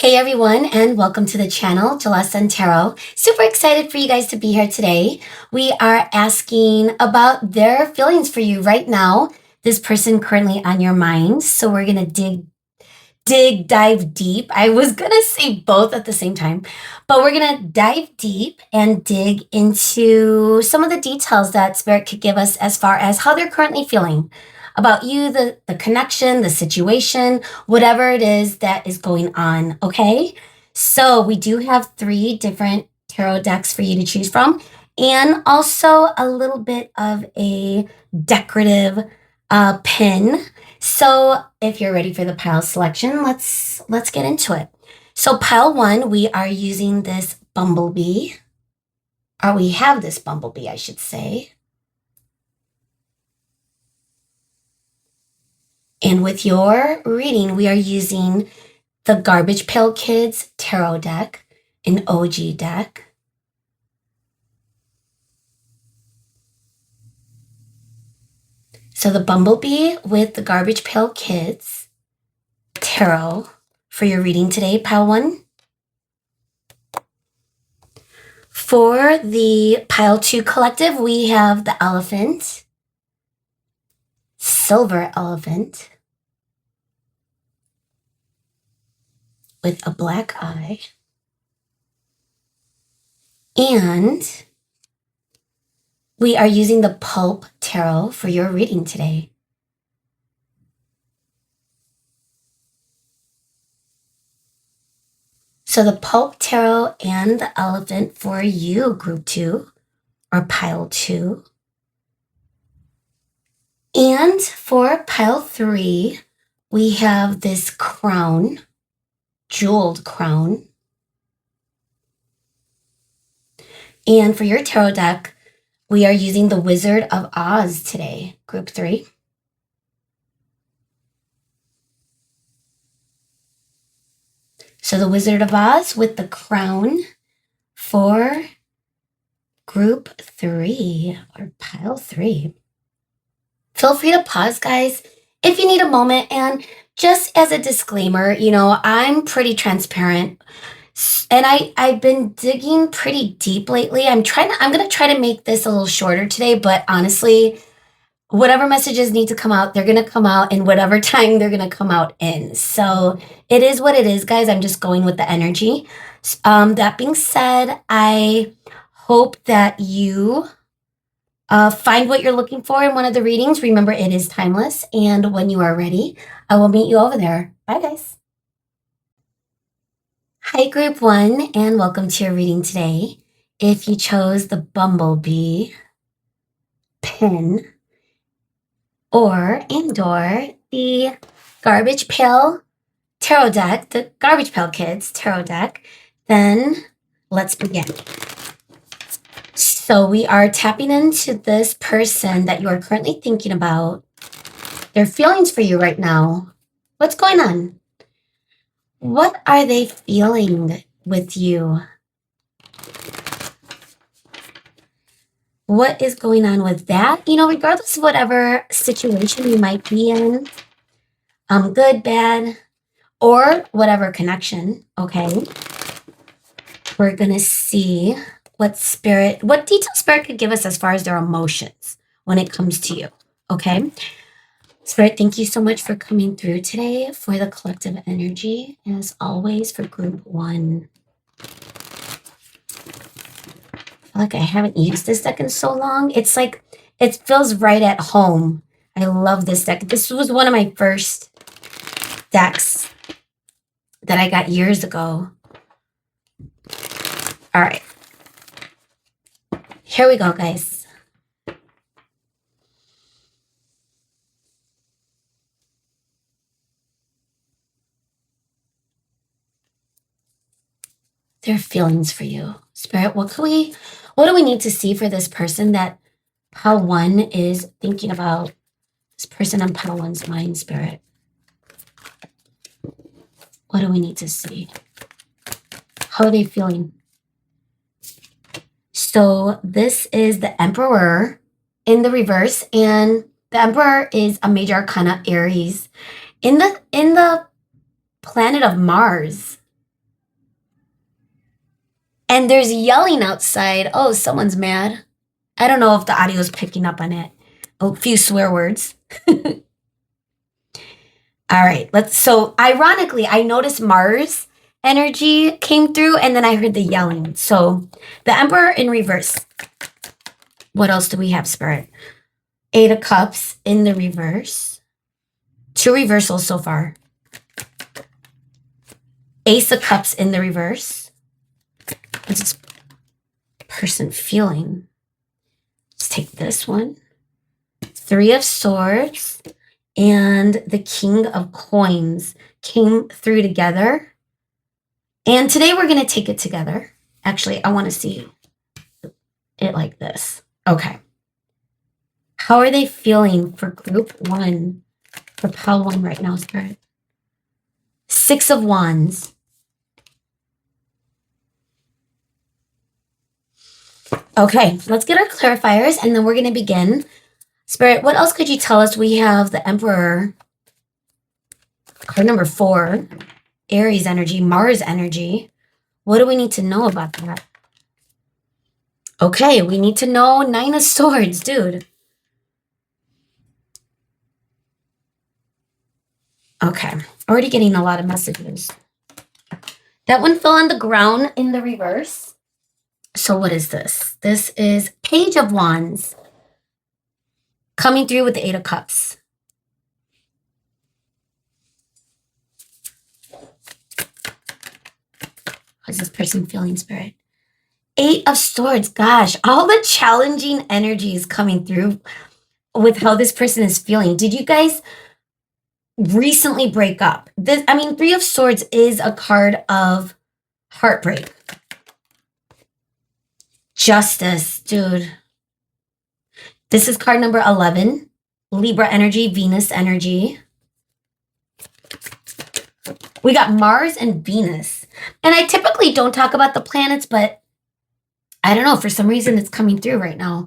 Hey everyone, and welcome to the channel, Jalessa and Tarot. Super excited for you guys to be here today. We are asking about their feelings for you right now. This person currently on your mind. So we're gonna dive deep. I was gonna say both at the same time, but we're gonna dive deep and dig into some of the details that Spirit could give us as far as how they're currently feeling about you, the connection, the situation, whatever it is that is going on. Okay. So we do have 3 different tarot decks for you to choose from, and also a little bit of a decorative pin. So if you're ready for the pile selection, let's get into it. So pile 1, we are using this bumblebee, or we have this bumblebee, I should say. And with your reading, we are using the Garbage Pail Kids Tarot deck, an OG deck. So the Bumblebee with the Garbage Pail Kids Tarot for your reading today, pile 1. For the pile 2 collective, we have the elephant, silver elephant, with a black eye. And we are using the Pulp Tarot for your reading today. So the Pulp Tarot and the elephant for you, group 2, or pile 2. And for pile 3, we have this crown, jeweled crown. And for your tarot deck, we are using the Wizard of Oz today, group 3. So the Wizard of Oz with the crown for group 3, or pile 3. Feel free to pause, guys, if you need a moment. And just as a disclaimer, I'm pretty transparent. And I've been digging pretty deep lately. I'm going to try to make this a little shorter today, but honestly, whatever messages need to come out, they're going to come out in whatever time they're going to come out in. So it is what it is, guys. I'm just going with the energy. That being said, I hope that you find what you're looking for in one of the readings. Remember, it is timeless. And when you are ready, I will meet you over there. Bye, guys. Hi, group 1, and welcome to your reading today. If you chose the Bumblebee pin or the Garbage Pail Tarot deck, the Garbage Pail Kids Tarot deck, then let's begin. So we are tapping into this person that you are currently thinking about, their feelings for you right now. What's going on? What are they feeling with you? What is going on with that? Regardless of whatever situation you might be in, good, bad, or whatever connection, okay? We're going to see what detail Spirit could give us as far as their emotions when it comes to you, okay? Spirit, thank you so much for coming through today for the collective energy, as always, for group 1. I feel like I haven't used this deck in so long. It's like, it feels right at home. I love this deck. This was one of my first decks that I got years ago. All right. Here we go, guys. Their feelings for you. Spirit, what do we need to see for this person that pile 1 is thinking about? This person on pile 1's mind, Spirit. What do we need to see? How are they feeling? So this is the Emperor in the reverse, and the Emperor is a major arcana Aries in the planet of Mars. And there's yelling outside. Oh, someone's mad. I don't know if the audio is picking up on it. A few swear words. All right, so ironically, I noticed Mars energy came through and then I heard the yelling. So the Emperor in reverse. What else do we have, Spirit? 8 of Cups in the reverse. 2 reversals so far. Ace of Cups in the reverse. What's this person feeling? Let's take this one. 3 of Swords and the King of Coins came through together. And today we're going to take it together. Actually, I want to see it like this. Okay. How are they feeling for group 1, for Pail 1 right now, Spirit? 6 of Wands. Okay, let's get our clarifiers and then we're going to begin. Spirit, what else could you tell us? We have the Emperor, card number 4, Aries energy, Mars energy. What do we need to know about that? Okay, we need to know 9 of Swords, dude. Okay, already getting a lot of messages. That one fell on the ground in the reverse. So what is this? This is Page of Wands coming through with the 8 of Cups. How's this person feeling, Spirit? 8 of Swords. Gosh, all the challenging energies coming through with how this person is feeling. Did you guys recently break up? 3 of Swords is a card of heartbreak. Justice, dude. This is card number 11. Libra energy, Venus energy. We got Mars and Venus. And I typically don't talk about the planets, but I don't know. For some reason, it's coming through right now.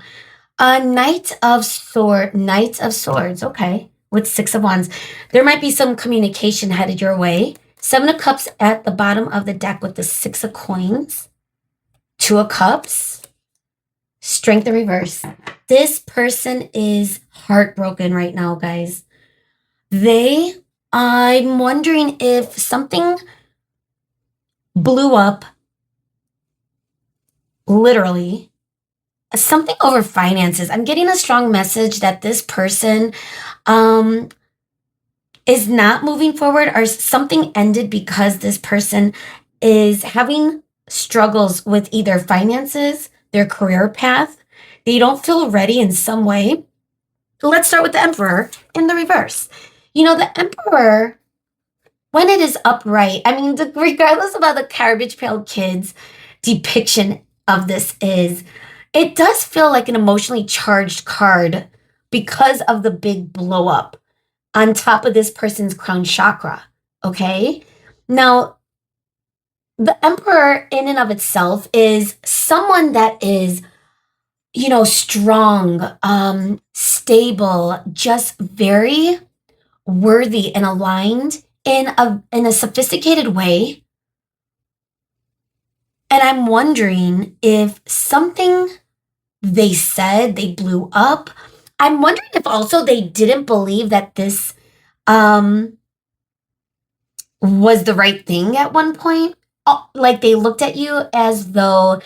Knight of Swords. Okay. With 6 of Wands. There might be some communication headed your way. 7 of Cups at the bottom of the deck with the 6 of Coins. 2 of Cups. Strength in reverse. This person is heartbroken right now, guys. I'm wondering if something blew up, literally, something over finances. I'm getting a strong message that this person is not moving forward, or something ended because this person is having struggles with either finances, their career path. They don't feel ready in some way. Let's start with the Emperor in the reverse. You know, the Emperor, when it is upright, regardless of how the Garbage Pail Kids depiction of this is, it does feel like an emotionally charged card because of the big blow up on top of this person's crown chakra, okay? Now, the Emperor in and of itself is someone that is, strong, stable, just very worthy and aligned in a sophisticated way. And I'm wondering if something they said, they blew up. I'm wondering if also they didn't believe that this was the right thing at one point. Like they looked at you as though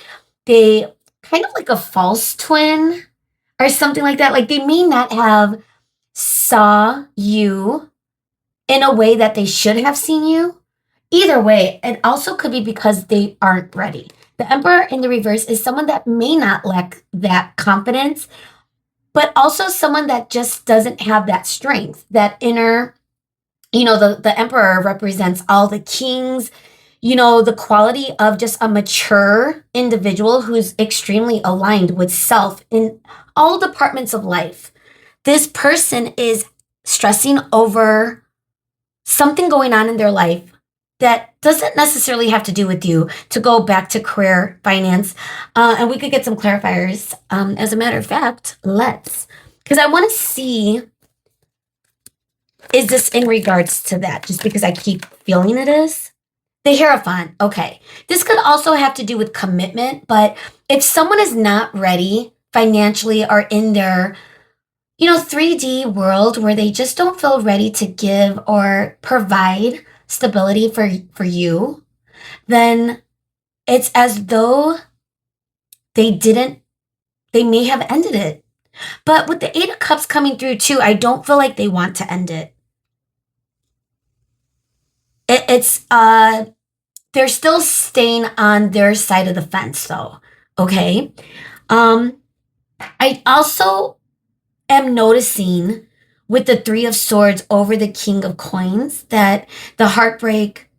they kind of like a false twin or something like that. Like they may not have saw you in a way that they should have seen you. Either way, it also could be because they aren't ready. The Emperor in the reverse is someone that may not lack that confidence, but also someone that just doesn't have that strength, that inner, the Emperor represents all the kings, the quality of just a mature individual who's extremely aligned with self in all departments of life. This person is stressing over something going on in their life that doesn't necessarily have to do with you, to go back to career, finance. And we could get some clarifiers. As a matter of fact, because I want to see, is this in regards to that? Just because I keep feeling it is. The Hierophant. Okay. This could also have to do with commitment, but if someone is not ready financially or in their 3D world where they just don't feel ready to give or provide stability for you, then it's as though they didn't they may have ended it. But with the 8 of Cups coming through too, I don't feel like they want to end it. It's they're still staying on their side of the fence though. Okay? I also am noticing with the 3 of Swords over the King of Coins that the heartbreak,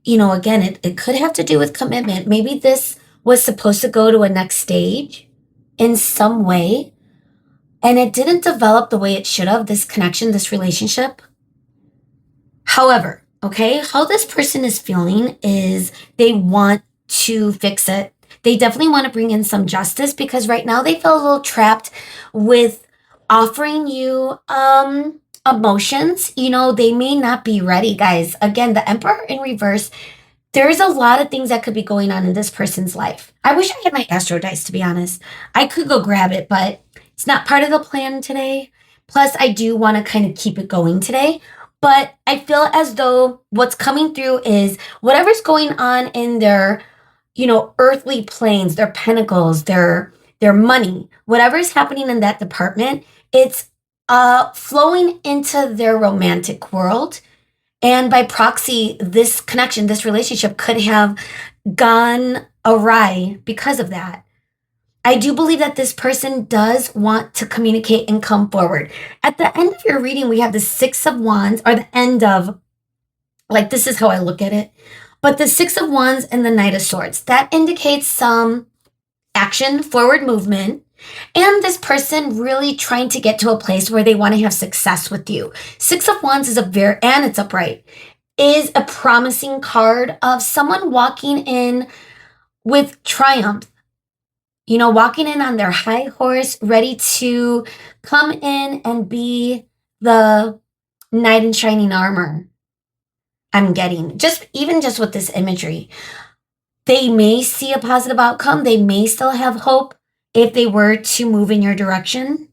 again, it could have to do with commitment. Maybe this was supposed to go to a next stage in some way, and it didn't develop the way it should have, this connection, this relationship. However, okay, how this person is feeling is they want to fix it. They definitely want to bring in some justice because right now they feel a little trapped with offering you emotions. They may not be ready, guys. Again, the Emperor in reverse, there's a lot of things that could be going on in this person's life. I wish I had my astro dice, to be honest. I could go grab it, but it's not part of the plan today. Plus, I do want to kind of keep it going today. But I feel as though what's coming through is whatever's going on in their, earthly planes, their pentacles, their money, whatever's happening in that department, it's flowing into their romantic world. And by proxy, this connection, this relationship could have gone awry because of that. I do believe that this person does want to communicate and come forward. At the end of your reading, we have the 6 of Wands, or the end of, this is how I look at it. But the 6 of Wands and the Knight of Swords, that indicates some action, forward movement, and this person really trying to get to a place where they want to have success with you. 6 of Wands is and it's upright, is a promising card of someone walking in with triumph. Walking in on their high horse, ready to come in and be the knight in shining armor. I'm getting just with this imagery. They may see a positive outcome. They may still have hope if they were to move in your direction.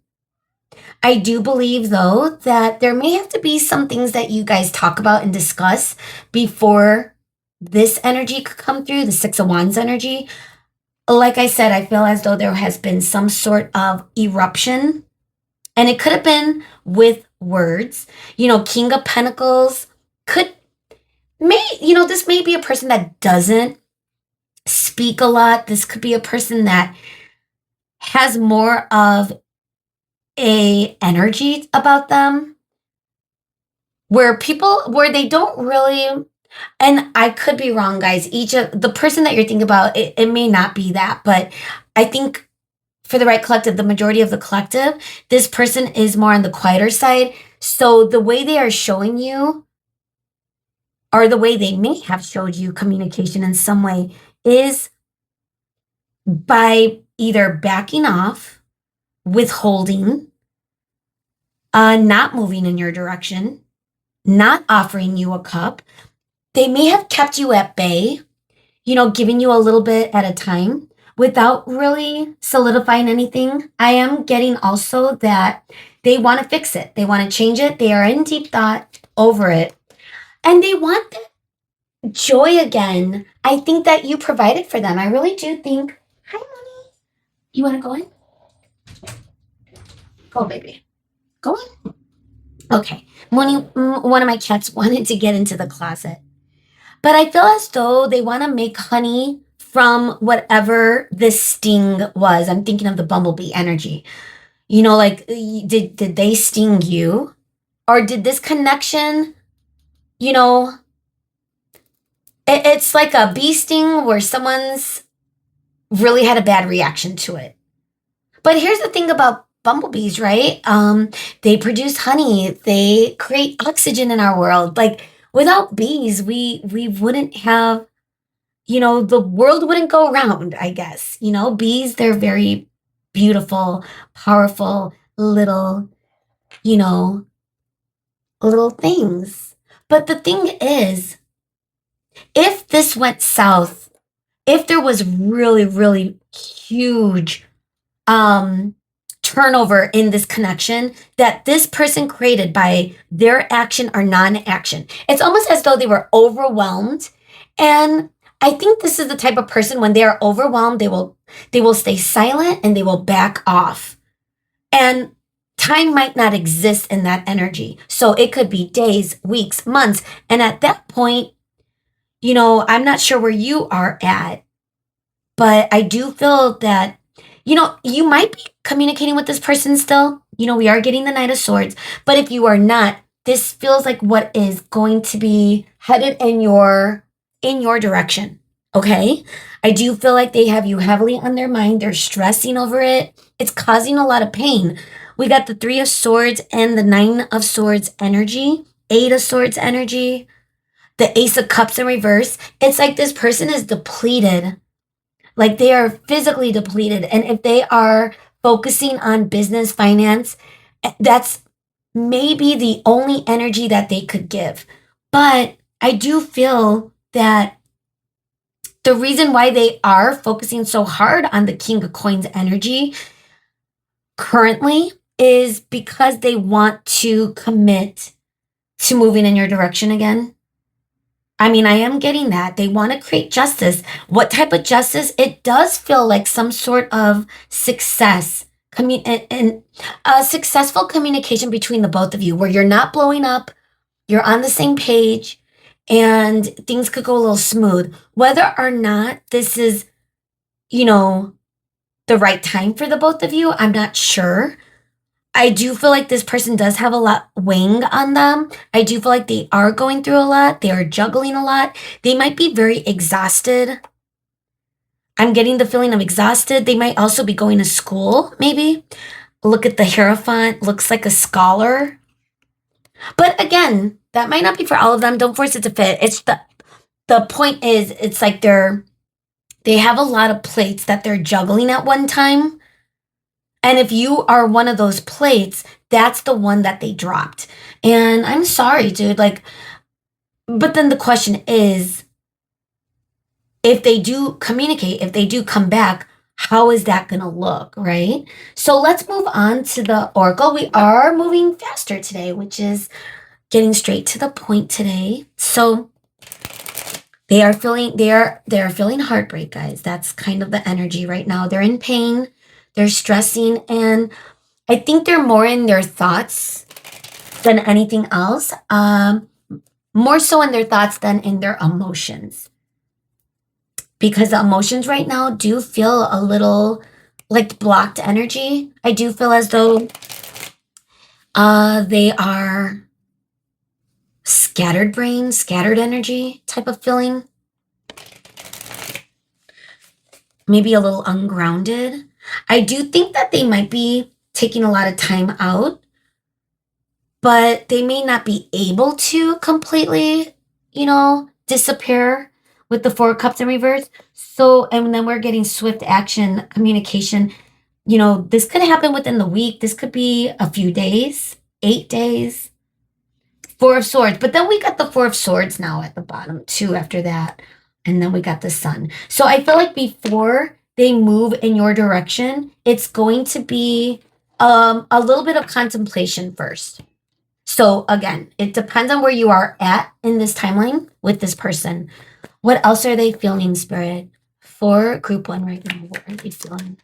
I do believe, though, that there may have to be some things that you guys talk about and discuss before this energy could come through, the 6 of Wands energy. Like I said, I feel as though there has been some sort of eruption, and it could have been with words. King of Pentacles this may be a person that doesn't speak a lot. This could be a person that has more of a energy about them where they don't really, and I could be wrong, guys. The person that you're thinking about, it may not be that, but I think for the right collective, the majority of the collective, this person is more on the quieter side. So the way they are showing you, or the way they may have showed you communication in some way, is by either backing off, withholding, not moving in your direction, not offering you a cup. They may have kept you at bay, giving you a little bit at a time without really solidifying anything. I am getting also that they want to fix it. They want to change it. They are in deep thought over it. And they want that joy again. I think that you provided for them. I really do think. Hi, Mommy. You want to go in? Go, baby. Go in. Okay. One of my cats wanted to get into the closet. But I feel as though they want to make honey from whatever this sting was. I'm thinking of the bumblebee energy. Did they sting you? Or did this connection, it's like a bee sting where someone's really had a bad reaction to it. But here's the thing about bumblebees, right? They produce honey. They create oxygen in our world. Without bees, we wouldn't have, the world wouldn't go round, I guess. Bees, they're very beautiful, powerful, little, little things. But the thing is, If this went south, if there was really, really huge turnover in this connection that this person created by their action or non-action, it's almost as though they were overwhelmed. And I think this is the type of person, when they are overwhelmed, they will stay silent and they will back off. And time might not exist in that energy. So it could be days, weeks, months. And at that point, I'm not sure where you are at, but I do feel that, you might be communicating with this person still. We are getting the Knight of Swords, but if you are not, this feels like what is going to be headed in your direction. Okay? I do feel like they have you heavily on their mind. They're stressing over it. It's causing a lot of pain. We got the Three of Swords and the Nine of Swords energy, Eight of Swords energy, the Ace of Cups in reverse. It's like this person is depleted. Like they are physically depleted. And if they are focusing on business, finance, that's maybe the only energy that they could give. But I do feel that the reason why they are focusing so hard on the King of Coins energy currently is because they want to commit to moving in your direction again. I mean, I am getting that. They want to create justice. What type of justice? It does feel like some sort of success. And a successful communication between the both of you where you're not blowing up, you're on the same page, and things could go a little smooth. Whether or not this is, the right time for the both of you, I'm not sure. I do feel like this person does have a lot weighing on them. I do feel like they are going through a lot. They are juggling a lot. They might be very exhausted. I'm getting the feeling of exhausted. They might also be going to school, maybe. Look at the Hierophant. Looks like a scholar. But again, that might not be for all of them. Don't force it to fit. It's the point is, it's like they have a lot of plates that they're juggling at one time. And if you are one of those plates, that's the one that they dropped. And I'm sorry, dude. But then the question is, if they do communicate, if they do come back, how is that going to look, right? So let's move on to the Oracle. We are moving faster today, which is getting straight to the point today. So they are feeling heartbreak, guys. That's kind of the energy right now. They're in pain. They're stressing, and I think they're more in their thoughts than anything else. More so in their thoughts than in their emotions. Because the emotions right now do feel a little like blocked energy. I do feel as though they are scattered brain, scattered energy type of feeling. Maybe a little ungrounded. I do think that they might be taking a lot of time out, but they may not be able to completely, disappear with the Four of Cups in reverse. So, and then we're getting swift action, communication. This could happen within the week. This could be a few days, 8 days. Four of Swords. But then we got the Four of Swords now at the bottom too after that. And then we got the Sun. So I feel like before they move in your direction, it's going to be a little bit of contemplation first. So again, it depends on where you are at in this timeline with this person. What else are they feeling, Spirit? For group one right now, what are they feeling?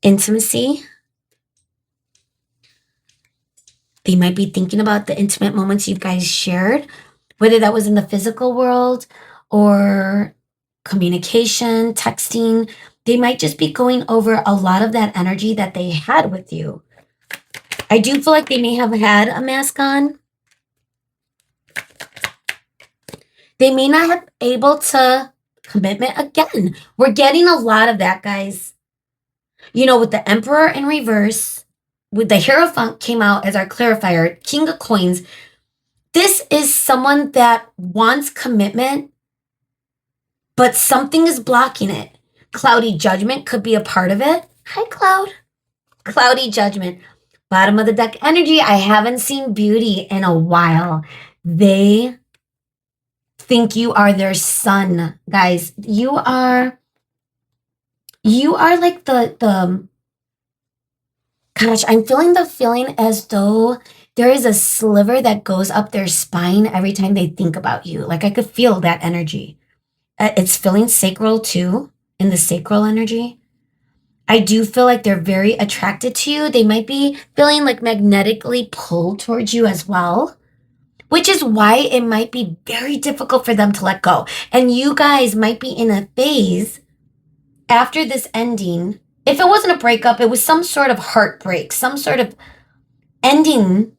Intimacy. They might be thinking about the intimate moments you guys shared, whether that was in the physical world or communication, texting. They might just be going over a lot of that energy that they had with you. I do feel like they may have had a mask on. They may not have able to commitment again. We're getting a lot of that, guys. With the Emperor in reverse, with the Hierophant came out as our clarifier, King of Coins. This is someone that wants commitment, but something is blocking it. Cloudy Judgment could be a part of it. Hi, Cloud. Cloudy Judgment. Bottom of the deck energy. I haven't seen Beauty in a while. They think you are their sun, guys. You are like the gosh, I'm feeling the feeling as though there is a sliver that goes up their spine every time they think about you. Like I could feel that energy. It's feeling sacral too, in the sacral energy. I do feel like they're very attracted to you. They might be feeling like magnetically pulled towards you as well, which is why it might be very difficult for them to let go. And you guys might be in a phase after this ending. If it wasn't a breakup, it was some sort of heartbreak, some sort of ending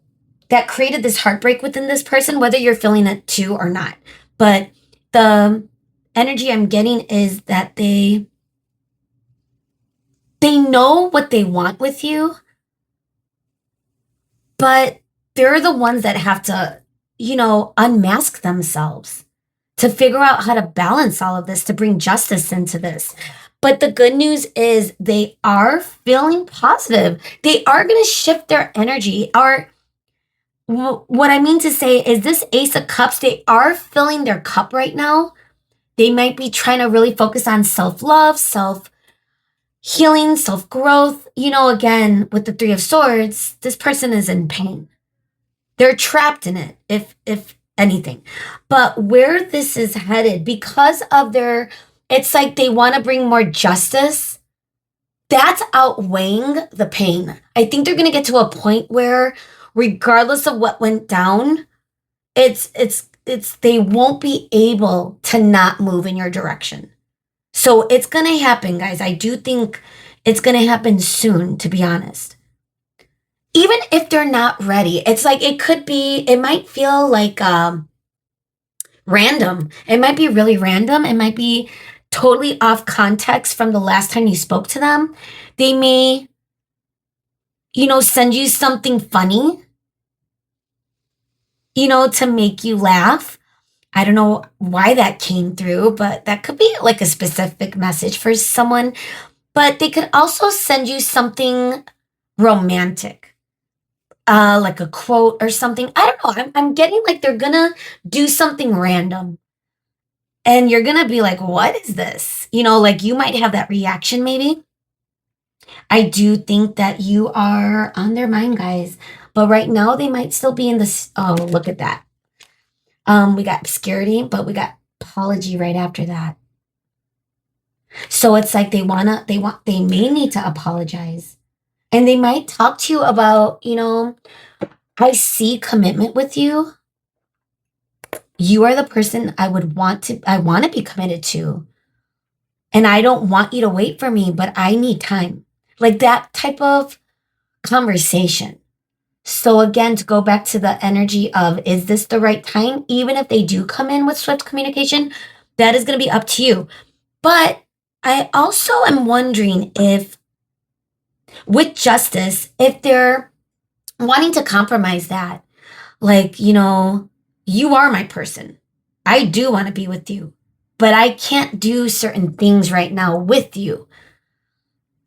that created this heartbreak within this person, whether you're feeling it too or not. But the energy I'm getting is that they know what they want with you, but they're the ones that have to, unmask themselves to figure out how to balance all of this, to bring justice into this. But the good news is they are feeling positive. They are going to shift their energy. What I mean to say is this Ace of Cups, they are filling their cup right now. They might be trying to really focus on self-love, self-healing, self-growth. Again, with the Three of Swords, this person is in pain. They're trapped in it, if anything. But where this is headed, because of it's like they want to bring more justice. That's outweighing the pain. I think they're going to get to a point where, regardless of what went down, they won't be able to not move in your direction. So it's going to happen, guys. I do think it's going to happen soon, to be honest. Even if they're not ready, it's like it might feel like random. It might be really random. It might be totally off context from the last time you spoke to them. They may, send you something funny, to make you laugh. I don't know why that came through, but that could be like a specific message for someone. But they could also send you something romantic, like a quote or something. I don't know. I'm getting like they're gonna do something random. And you're gonna be like, what is this? Like you might have that reaction maybe. I do think that you are on their mind, guys. But right now they might still be in this. Oh, look at that. We got obscurity, but we got apology right after that. So it's like they may need to apologize. And they might talk to you about, I see commitment with you. You are the person I want to be committed to. And I don't want you to wait for me, but I need time. Like that type of conversation. So again, to go back to the energy of, is this the right time? Even if they do come in with swift communication, that is going to be up to you. But I also am wondering if, with justice, if they're wanting to compromise that, like, you are my person. I do want to be with you, but I can't do certain things right now with you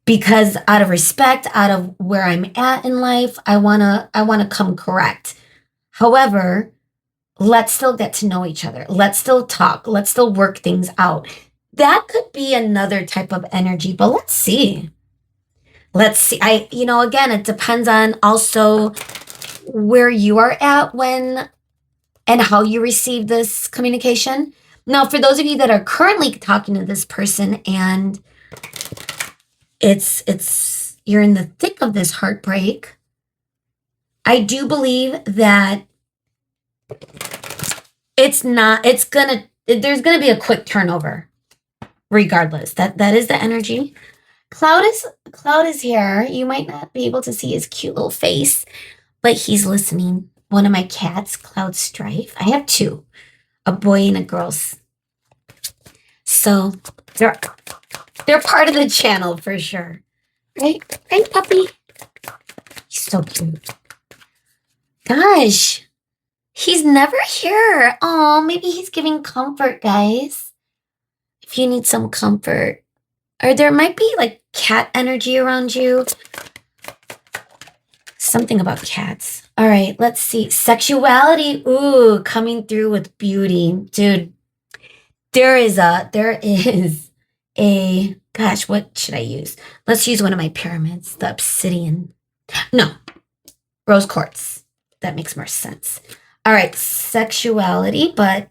because out of respect, out of where I'm at in life, I want to come correct. However, let's still get to know each other. Let's still talk. Let's still work things out. That could be another type of energy, but let's see. Again, it depends on also where you are at when and how you receive this communication. Now, for those of you that are currently talking to this person and you're in the thick of this heartbreak, I do believe that there's gonna be a quick turnover regardless. That is the energy. Cloud is here. You might not be able to see his cute little face, but he's listening. One of my cats, Cloud Strife. I have two, a boy and a girl. So they're part of the channel for sure. Right, puppy? He's so cute. Gosh, he's never here. Oh, maybe he's giving comfort, guys. If you need some comfort. Or there might be like cat energy around you. Something about cats. All right, let's see. Sexuality, ooh, coming through with beauty. Dude, there is a gosh, what should I use? Let's use one of my pyramids, the obsidian. No, rose quartz. That makes more sense. All right, sexuality, but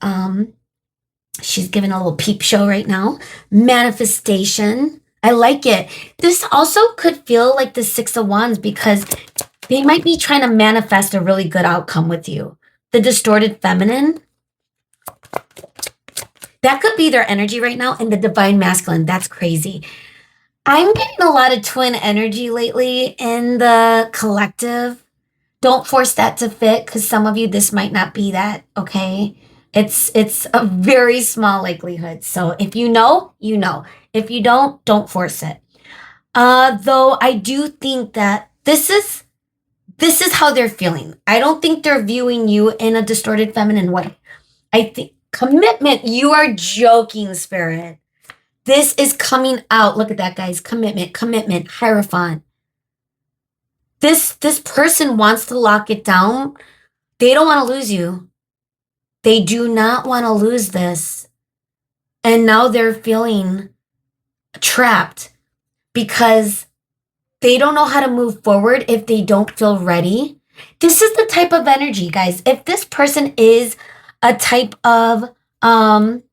she's giving a little peep show right now. Manifestation. I like it. This also could feel like the Six of Wands because they might be trying to manifest a really good outcome with you. The distorted feminine, that could be their energy right now. And the divine masculine, that's crazy. I'm getting a lot of twin energy lately in the collective. Don't force that to fit because some of you, this might not be that, okay? It's a very small likelihood. So if you know, you know. If you don't force it. Though I do think that this is how they're feeling. I don't think they're viewing you in a distorted feminine way. I think commitment, you are joking, spirit. This is coming out. Look at that, guys. Commitment, Hierophant. This person wants to lock it down. They don't want to lose you. They do not want to lose this. And now they're feeling trapped because they don't know how to move forward if they don't feel ready. This is the type of energy, guys. If this person is a type of King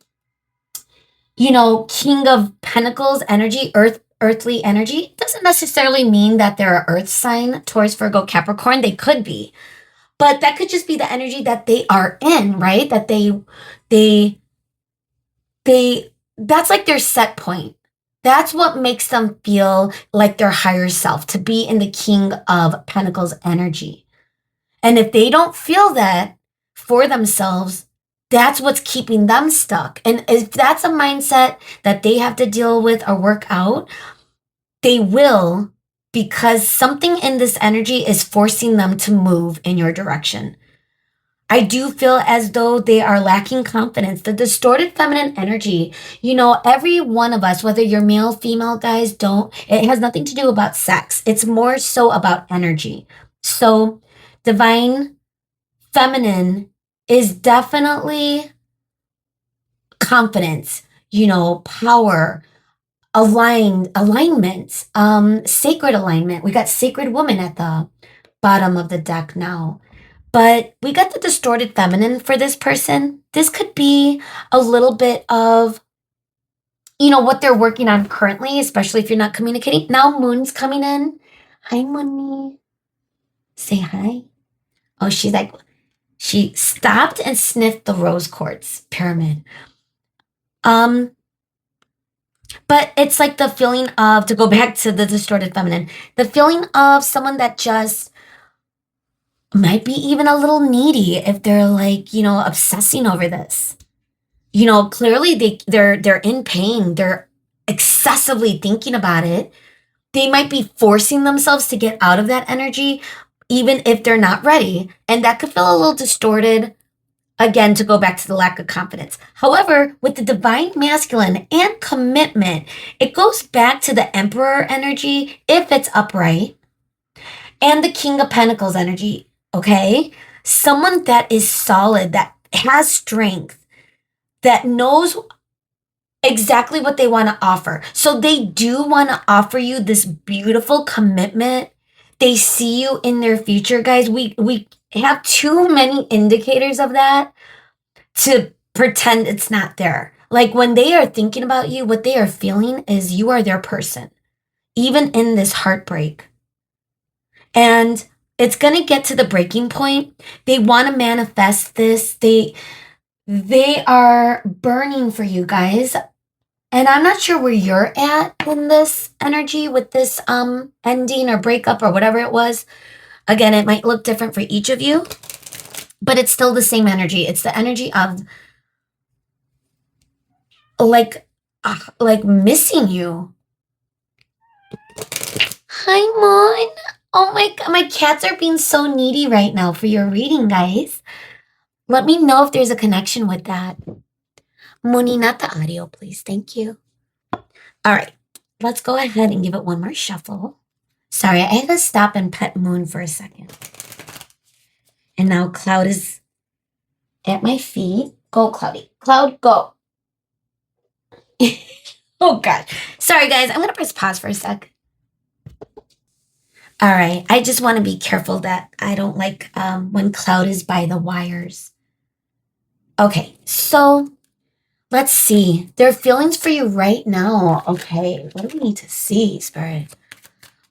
of Pentacles energy, earthly energy, it doesn't necessarily mean that they're an earth sign, Taurus, Virgo, Capricorn. They could be. But that could just be the energy that they are in, right? That they that's like their set point. That's what makes them feel like their higher self, to be in the King of Pentacles energy. And if they don't feel that for themselves, that's what's keeping them stuck. And if that's a mindset that they have to deal with or work out, they will, because something in this energy is forcing them to move in your direction. I do feel as though they are lacking confidence. The distorted feminine energy, every one of us, whether you're male, female, guys, it has nothing to do about sex. It's more so about energy. So divine feminine is definitely confidence, power, alignment, sacred alignment. We got sacred woman at the bottom of the deck now. But we got the distorted feminine for this person. This could be a little bit of, what they're working on currently, especially if you're not communicating. Now Moon's coming in. Hi, Moony. Say hi. Oh, she stopped and sniffed the rose quartz pyramid. But it's like the feeling of, to go back to the distorted feminine, the feeling of someone that just might be even a little needy if they're like, obsessing over this. Clearly they're in pain. They're excessively thinking about it. They might be forcing themselves to get out of that energy, even if they're not ready. And that could feel a little distorted. Again, to go back to the lack of confidence. However, with the divine masculine and commitment, it goes back to the emperor energy if it's upright, and the King of Pentacles energy, okay? Someone that is solid, that has strength, that knows exactly what they want to offer. So they do want to offer you this beautiful commitment. They see you in their future, guys. We have too many indicators of that to pretend it's not there. Like when they are thinking about you, what they are feeling is you are their person, even in this heartbreak. And it's going to get to the breaking point. They want to manifest this. They are burning for you, guys. And I'm not sure where you're at in this energy with this ending or breakup or whatever it was. Again, it might look different for each of you, but it's still the same energy. It's the energy of like missing you. Hi, Mon. Oh my God, my cats are being so needy right now for your reading, guys. Let me know if there's a connection with that. Mooney, not the audio, please. Thank you. All right, let's go ahead and give it one more shuffle. Sorry, I had to stop and pet Moon for a second. And now Cloud is at my feet. Go, Cloudy. Cloud, go. Oh, God. Sorry, guys. I'm going to press pause for a sec. All right. I just want to be careful that I don't like when Cloud is by the wires. Okay. So let's see. There are feelings for you right now. Okay. What do we need to see, Spirit?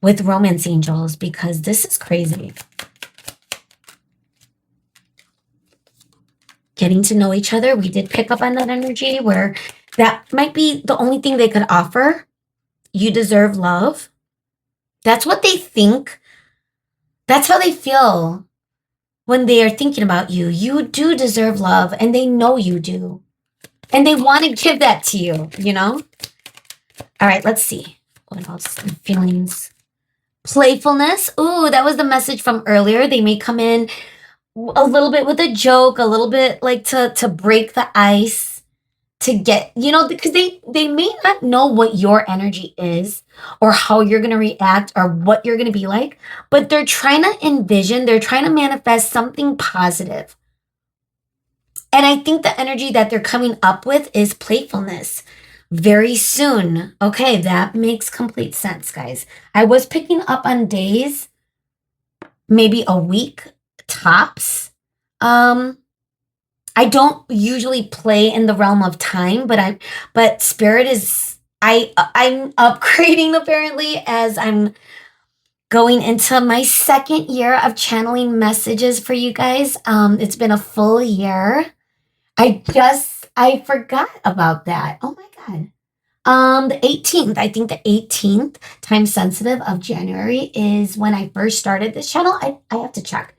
With romance angels, because this is crazy. Getting to know each other. We did pick up on that energy where that might be the only thing they could offer. You deserve love. That's what they think. That's how they feel when they are thinking about you. You do deserve love, and they know you do. And they want to give that to you, you know? All right, let's see. What else? Feelings. Playfulness. Ooh, that was the message from earlier. They may come in a little bit with a joke, a little bit like to break the ice, to get, you know, because they may not know what your energy is or how you're going to react or what you're going to be like, but they're trying to envision, they're trying to manifest something positive. And I think the energy that they're coming up with is playfulness. Very soon. Okay, that makes complete sense, guys. I was picking up on days, maybe a week tops. I don't usually play in the realm of time, but spirit is I'm upgrading apparently as I'm going into my second year of channeling messages for you guys. It's been a full year. I forgot about that. Oh my God. The 18th, I think the 18th time sensitive of January is when I first started this channel. I have to check.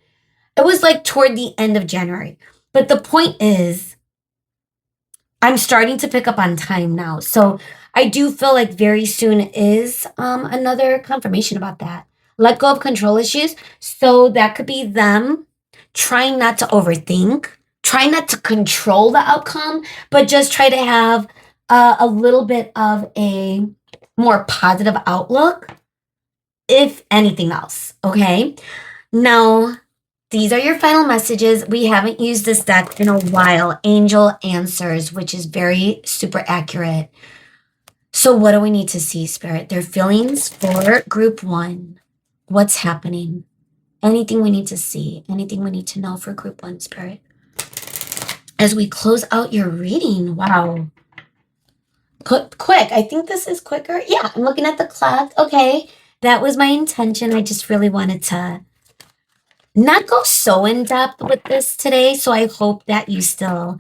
It was like toward the end of January. But the point is, I'm starting to pick up on time now. So I do feel like very soon is another confirmation about that. Let go of control issues. So that could be them trying not to overthink, trying not to control the outcome, but just try to have a little bit of a more positive outlook, if anything else. Okay. Now, these are your final messages. We haven't used this deck in a while. Angel Answers, which is very super accurate. So what do we need to see, Spirit? Their feelings for group 1. What's happening? Anything we need to see? Anything we need to know for group 1, Spirit? As we close out your reading, wow. Quick. I think this is quicker. Yeah, I'm looking at the clock. Okay, that was my intention. I just really wanted to not go so in depth with this today. So I hope that you still,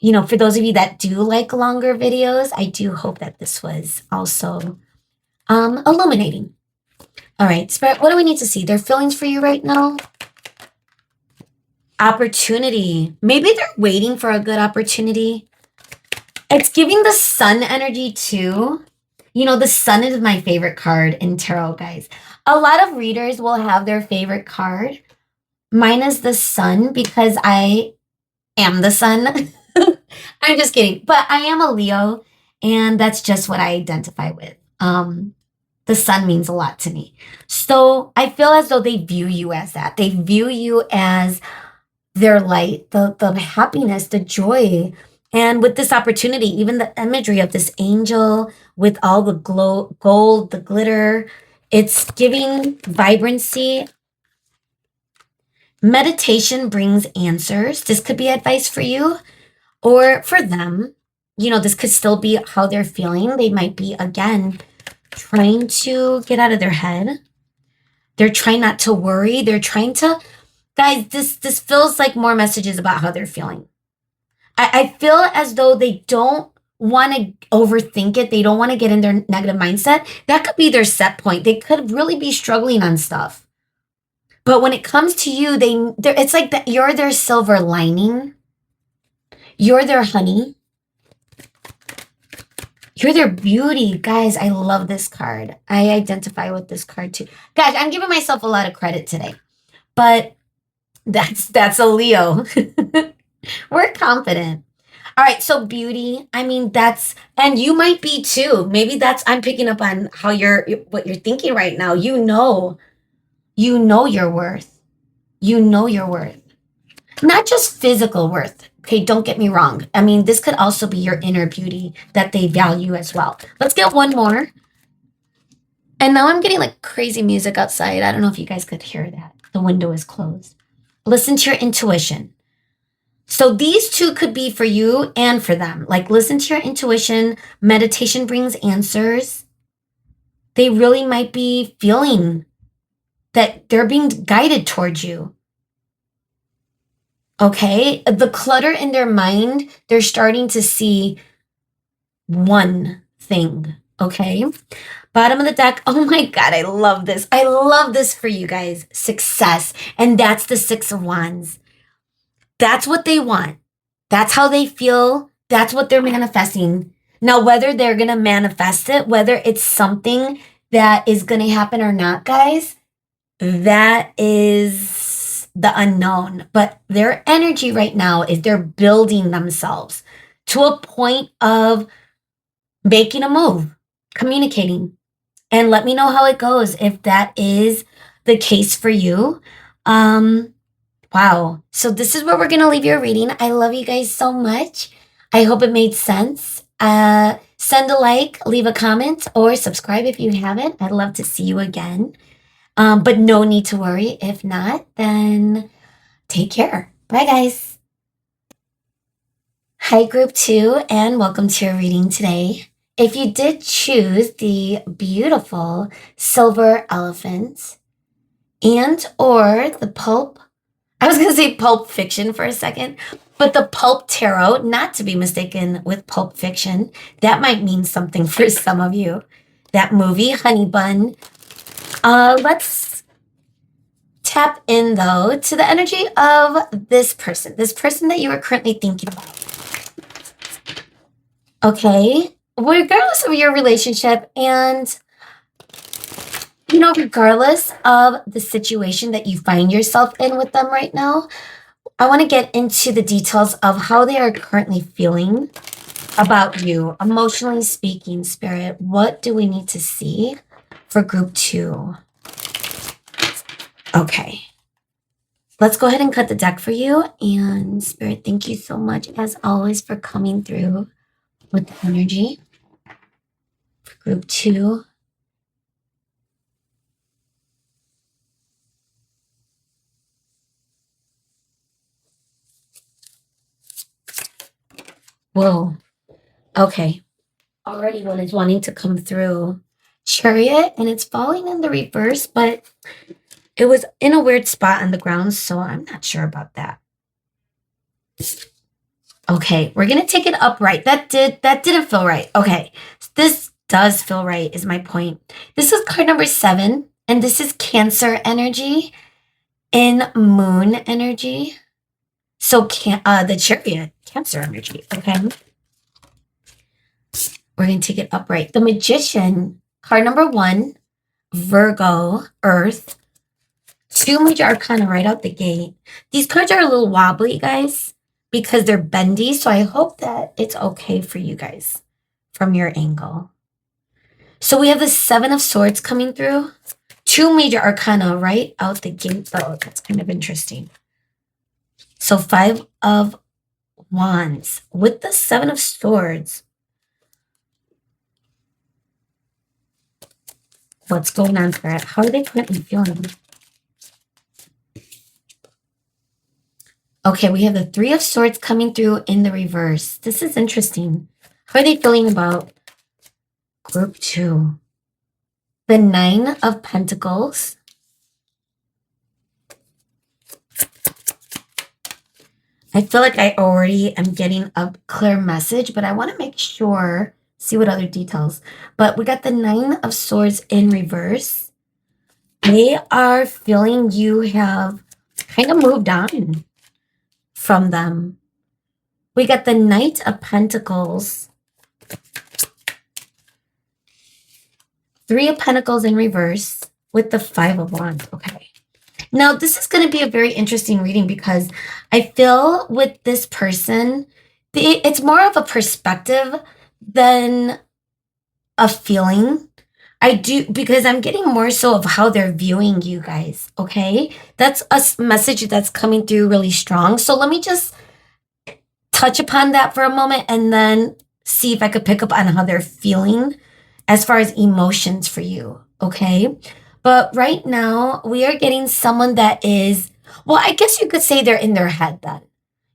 you know, for those of you that do like longer videos, I do hope that this was also illuminating. All right, Spirit, what do we need to see? Their feelings for you right now? Opportunity. Maybe they're waiting for a good opportunity. It's giving the sun energy too. You know, the sun is my favorite card in tarot, guys. A lot of readers will have their favorite card. Mine is the sun because I am the sun. I'm just kidding. But I am a Leo, and that's just what I identify with. The sun means a lot to me. So I feel as though they view you as that. They view you as their light, the happiness, the joy. And with this opportunity, even the imagery of this angel with all the gold, the glitter, it's giving vibrancy. Meditation brings answers. This could be advice for you or for them. You know, this could still be how they're feeling. They might be, again, trying to get out of their head. They're trying not to worry. They're trying to, guys, this feels like more messages about how they're feeling. I feel as though they don't want to overthink it. They don't want to get in their negative mindset. That could be their set point. They could really be struggling on stuff. But when it comes to you, it's like that you're their silver lining. You're their honey. You're their beauty. Guys, I love this card. I identify with this card too. Guys, I'm giving myself a lot of credit today. But that's a Leo. We're confident. All right, so beauty. I mean, and you might be too. Maybe I'm picking up on how what you're thinking right now. You know your worth. You know your worth. Not just physical worth. Okay, don't get me wrong. I mean, this could also be your inner beauty that they value as well. Let's get one more. And now I'm getting like crazy music outside. I don't know if you guys could hear that. The window is closed. Listen to your intuition. So these two could be for you and for them. Like, listen to your intuition. Meditation brings answers. They really might be feeling that they're being guided towards you. Okay. The clutter in their mind, they're starting to see one thing. Okay. Bottom of the deck. Oh my God. I love this. I love this for you guys. Success. And that's the Six of Wands. That's what they want. That's how they feel. That's what they're manifesting. Now, whether they're going to manifest it, whether it's something that is going to happen or not, guys, that is the unknown. But their energy right now is they're building themselves to a point of making a move, communicating. And let me know how it goes if that is the case for you. Wow. So this is where we're going to leave your reading. I love you guys so much. I hope it made sense. Send a like, leave a comment, or subscribe if you haven't. I'd love to see you again. But no need to worry. If not, then take care. Bye, guys. Hi, Group 2, and welcome to your reading today. If you did choose the beautiful silver elephant and or the Pulp, I was going to say Pulp Fiction for a second, but the Pulp Tarot, not to be mistaken with Pulp Fiction. That might mean something for some of you. That movie, Honey Bun. Let's tap in, though, to the energy of this person that you are currently thinking about. Okay? Regardless of your relationship and regardless of the situation that you find yourself in with them right now, I want to get into the details of how they are currently feeling about you, emotionally speaking, Spirit. What do we need to see for Group 2? Okay. Let's go ahead and cut the deck for you. And Spirit, thank you so much, as always, for coming through with the energy for Group 2. Whoa. Okay. Already one is wanting to come through. Chariot, and it's falling in the reverse, but it was in a weird spot on the ground, so I'm not sure about that. Okay, we're gonna take it upright. That didn't feel right. Okay, this does feel right, is my point. This is card number 7, and this is Cancer energy in Moon energy. So the Chariot, Cancer energy. Okay. We're going to take it upright. The Magician, card number 1, Virgo, Earth. 2 major arcana right out the gate. These cards are a little wobbly, guys, because they're bendy. So I hope that it's okay for you guys from your angle. So we have the 7 of Swords coming through. 2 major arcana right out the gate, though. That's kind of interesting. So 5 of Wands with the 7 of Swords. What's going on, Spirit? How are they currently feeling? Okay, we have the 3 of Swords coming through in the reverse. This is interesting. How are they feeling about Group 2? The 9 of Pentacles. I feel like I already am getting a clear message, but I want to make sure, see what other details. But we got the 9 of Swords in reverse. They are feeling you have kind of moved on from them. We got the Knight of Pentacles. 3 of Pentacles in reverse with the 5 of Wands. Okay. Now, this is going to be a very interesting reading because I feel with this person, it's more of a perspective than a feeling. I do, because I'm getting more so of how they're viewing you guys. Okay. That's a message that's coming through really strong. So let me just touch upon that for a moment and then see if I could pick up on how they're feeling as far as emotions for you. Okay. But right now, we are getting someone that is, well, I guess you could say they're in their head then.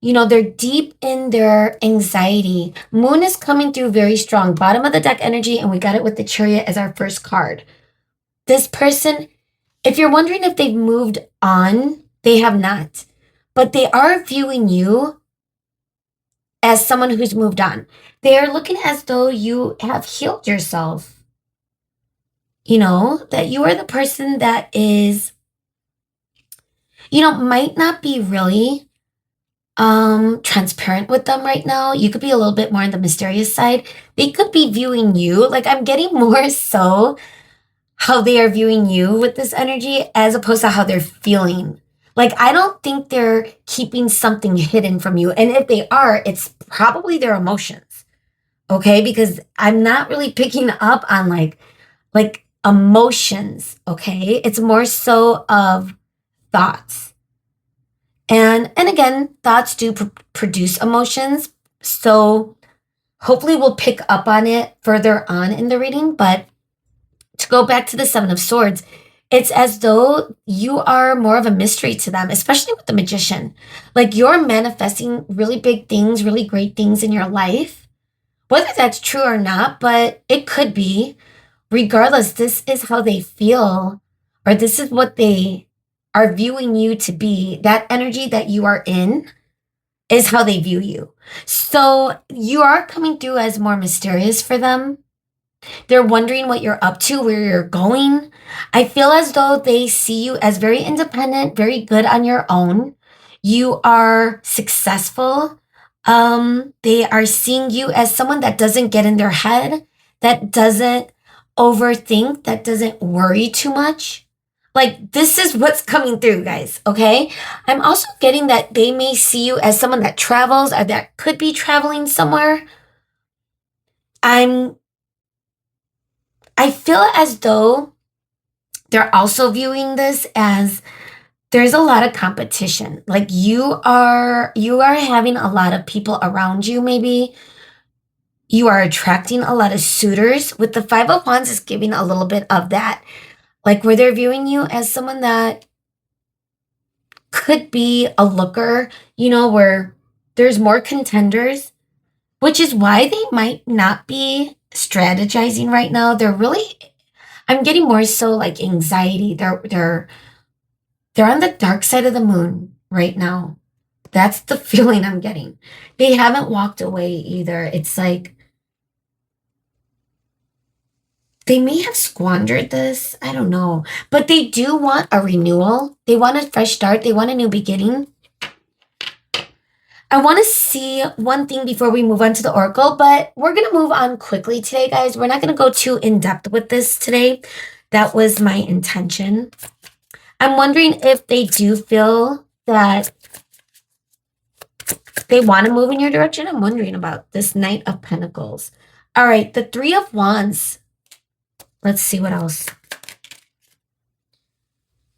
They're deep in their anxiety. Moon is coming through very strong. Bottom of the deck energy, and we got it with the Chariot as our first card. This person, if you're wondering if they've moved on, they have not. But they are viewing you as someone who's moved on. They are looking as though you have healed yourself. That you are the person that is, might not be really transparent with them right now. You could be a little bit more on the mysterious side. They could be viewing you. Like I'm getting more so how they are viewing you with this energy as opposed to how they're feeling. Like, I don't think they're keeping something hidden from you. And if they are, it's probably their emotions. Okay. Because I'm not really picking up on like emotions. Okay. It's more so of thoughts. And again, thoughts do produce emotions. So hopefully we'll pick up on it further on in the reading. But to go back to the Seven of Swords, it's as though you are more of a mystery to them, especially with the Magician. Like you're manifesting really big things, really great things in your life, whether that's true or not, but it could be. Regardless, this is how they feel, or this is what they are viewing you to be. That energy that you are in is how they view you. So you are coming through as more mysterious for them. They're wondering what you're up to, where you're going. I feel as though they see you as very independent, very good on your own. You are successful. They are seeing you as someone that doesn't get in their head, that doesn't overthink, that doesn't worry too much. Like this is what's coming through, guys. Okay. I'm also getting that they may see you as someone that travels or that could be traveling somewhere. I'm I feel as though they're also viewing this as there's a lot of competition. Like you are having a lot of people around you maybe. You are attracting a lot of suitors. With the 5 of Wands is giving a little bit of that. Like where they're viewing you as someone that could be a looker, where there's more contenders, which is why they might not be strategizing right now. They're really I'm getting more so like anxiety. They're on the dark side of the moon right now. That's the feeling I'm getting. They haven't walked away either. It's like they may have squandered this. I don't know. But they do want a renewal. They want a fresh start. They want a new beginning. I want to see one thing before we move on to the oracle, but we're going to move on quickly today, guys. We're not going to go too in depth with this today. That was my intention. I'm wondering if they do feel that they want to move in your direction. I'm wondering about this Knight of Pentacles. All right, the 3 of Wands. Let's see what else.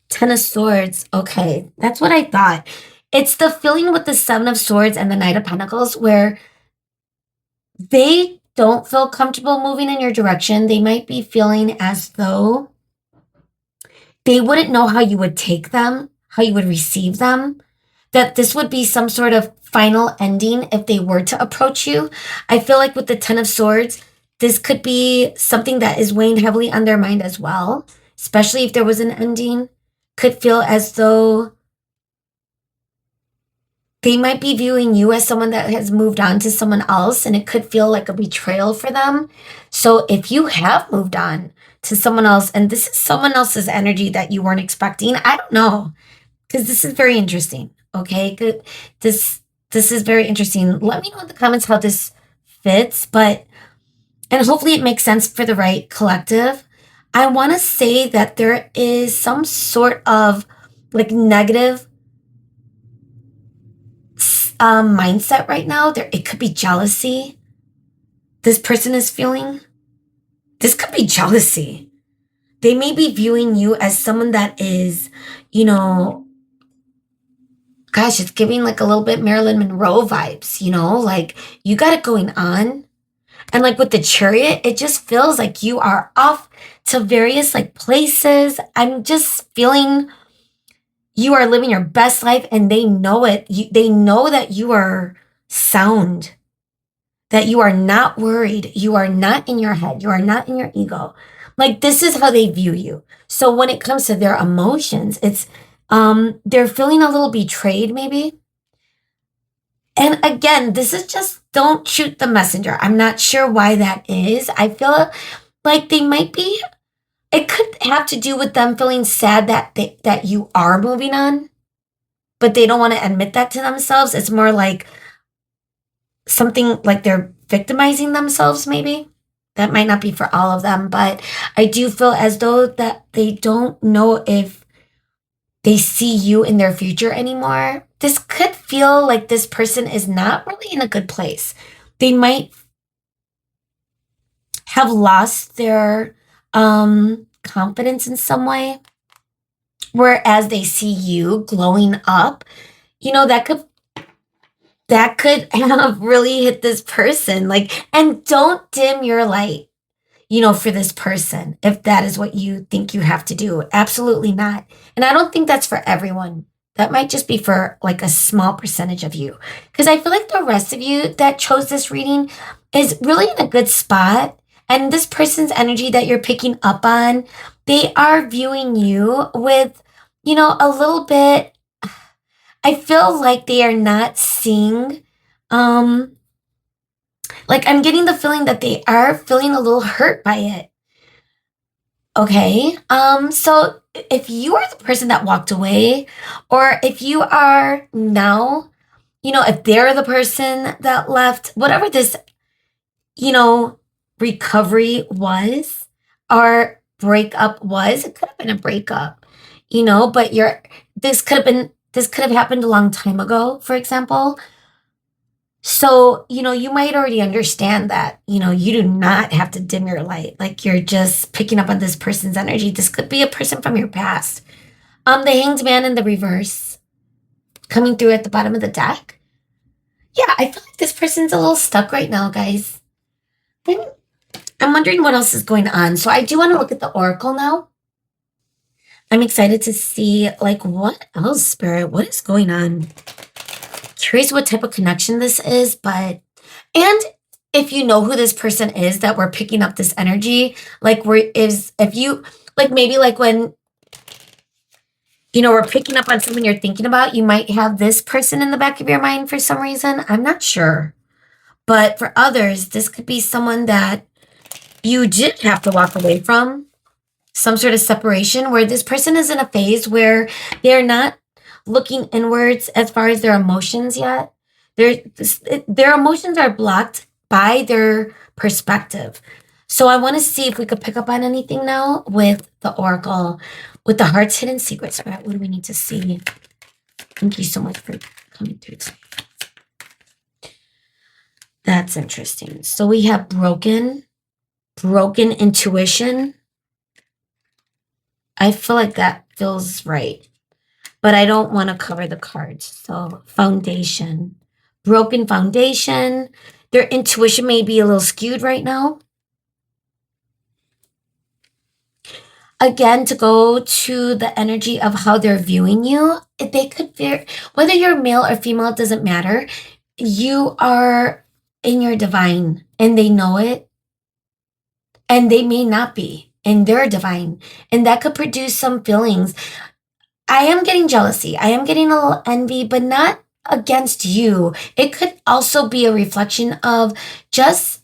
10 of Swords. Okay, that's what I thought. It's the feeling with the 7 of Swords and the Knight of Pentacles where they don't feel comfortable moving in your direction. They might be feeling as though they wouldn't know how you would take them, how you would receive them, that this would be some sort of final ending if they were to approach you. I feel like with the 10 of Swords, this could be something that is weighing heavily on their mind as well, especially if there was an ending. Could feel as though they might be viewing you as someone that has moved on to someone else, and it could feel like a betrayal for them. So if you have moved on to someone else, and this is someone else's energy that you weren't expecting, I don't know, because this is very interesting. Okay, good. This is very interesting. Let me know in the comments how this fits, and hopefully it makes sense for the right collective. I want to say that there is some sort of like negative mindset right now. It could be jealousy. This person is feeling. This could be jealousy. they may be viewing you as someone that is, you know, gosh, it's giving like a little bit Marilyn Monroe vibes, you know, like you got it going on. And like with the Chariot, it just feels like you are off to various like places. I'm just feeling you are living your best life and they know it. They know that you are sound, that you are not worried. You are not in your head. You are not in your ego. Like this is how they view you. So when it comes to their emotions, it's they're feeling a little betrayed maybe. And again, this is just don't shoot the messenger. I'm not sure why that is. I feel like they might be, it could have to do with them feeling sad that you are moving on, but they don't want to admit that to themselves. It's more like something like they're victimizing themselves maybe. That might not be for all of them, but I do feel as though that they don't know if they see you in their future anymore. This could feel like this person is not really in a good place. They might have lost their confidence in some way. Whereas they see you glowing up, you know, that could have really hit this person. Like, and don't dim your light, you know, for this person, if that is what you think you have to do. Absolutely not. And I don't think that's for everyone. That might just be for like a small percentage of you. Because I feel like the rest of you that chose this reading is really in a good spot. And this person's energy that you're picking up on, they are viewing you with, you know, a little bit. I feel like they are not seeing, like I'm getting the feeling that they are feeling a little hurt by it. Okay. So if you are the person that walked away, or if you are now, you know, if they're the person that left, whatever this, you know, recovery was or breakup was, it could have been a breakup, you know, but this could have happened a long time ago, for example. So, you know, you might already understand that, you know, you do not have to dim your light. Like you're just picking up on this person's energy. This could be a person from your past. The Hanged Man in the reverse coming through at the bottom of the deck. Yeah, I feel like this person's a little stuck right now, guys. I'm wondering what else is going on. So I do want to look at the Oracle now. I'm excited to see like what else, Spirit, what is going on? Curious what type of connection this is, and if you know who this person is that we're picking up this energy, like if you like maybe like when you know we're picking up on someone you're thinking about, you might have this person in the back of your mind for some reason. I'm not sure. But for others, this could be someone that you did have to walk away from, some sort of separation where this person is in a phase where they're not looking inwards as far as their emotions yet. Their emotions are blocked by their perspective. So I want to see if we could pick up on anything now with the Oracle, with the Heart's Hidden Secrets. What do we need to see? Thank you so much for coming through today. That's interesting. So we have broken intuition. I feel like that feels right. But I don't want to cover the cards. So foundation, broken foundation. Their intuition may be a little skewed right now. Again, to go to the energy of how they're viewing you, they could fear, whether you're male or female, it doesn't matter. You are in your divine and they know it. And they may not be in their divine. And that could produce some feelings. I am getting jealousy. I am getting a little envy, but not against you. It could also be a reflection of just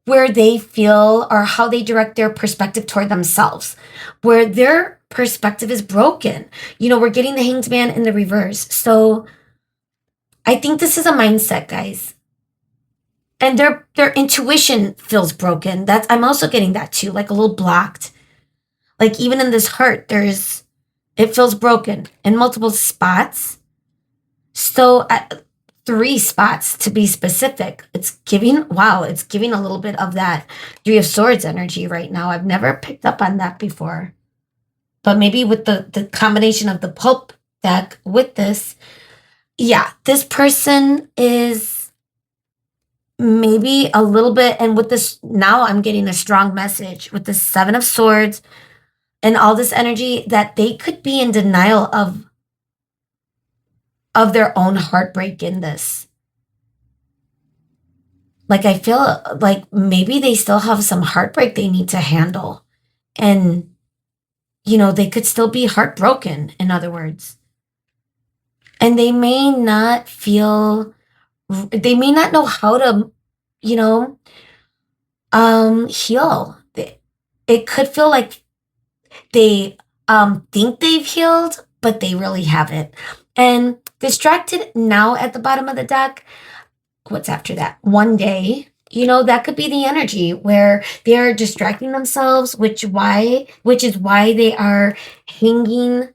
where they feel or how they direct their perspective toward themselves, where their perspective is broken. You know, we're getting the Hanged Man in the reverse. So I think this is a mindset, guys. And their intuition feels broken. I'm also getting that too, like a little blocked. Like even in this heart, it feels broken in multiple spots. So 3 spots to be specific. It's giving, wow, it's giving a little bit of that 3 of Swords energy right now. I've never picked up on that before. But maybe with the combination of the Pulp deck with this, yeah, this person is maybe a little bit, and with this, now I'm getting a strong message with the 7 of Swords and all this energy that they could be in denial of their own heartbreak in this. Like, I feel like maybe they still have some heartbreak they need to handle. And, they could still be heartbroken, in other words. And they may not know how to, heal. It could feel like they think they've healed, but they really haven't. And distracted now at the bottom of the deck. What's after that? One day, that could be the energy where they're distracting themselves, which is why they are hanging,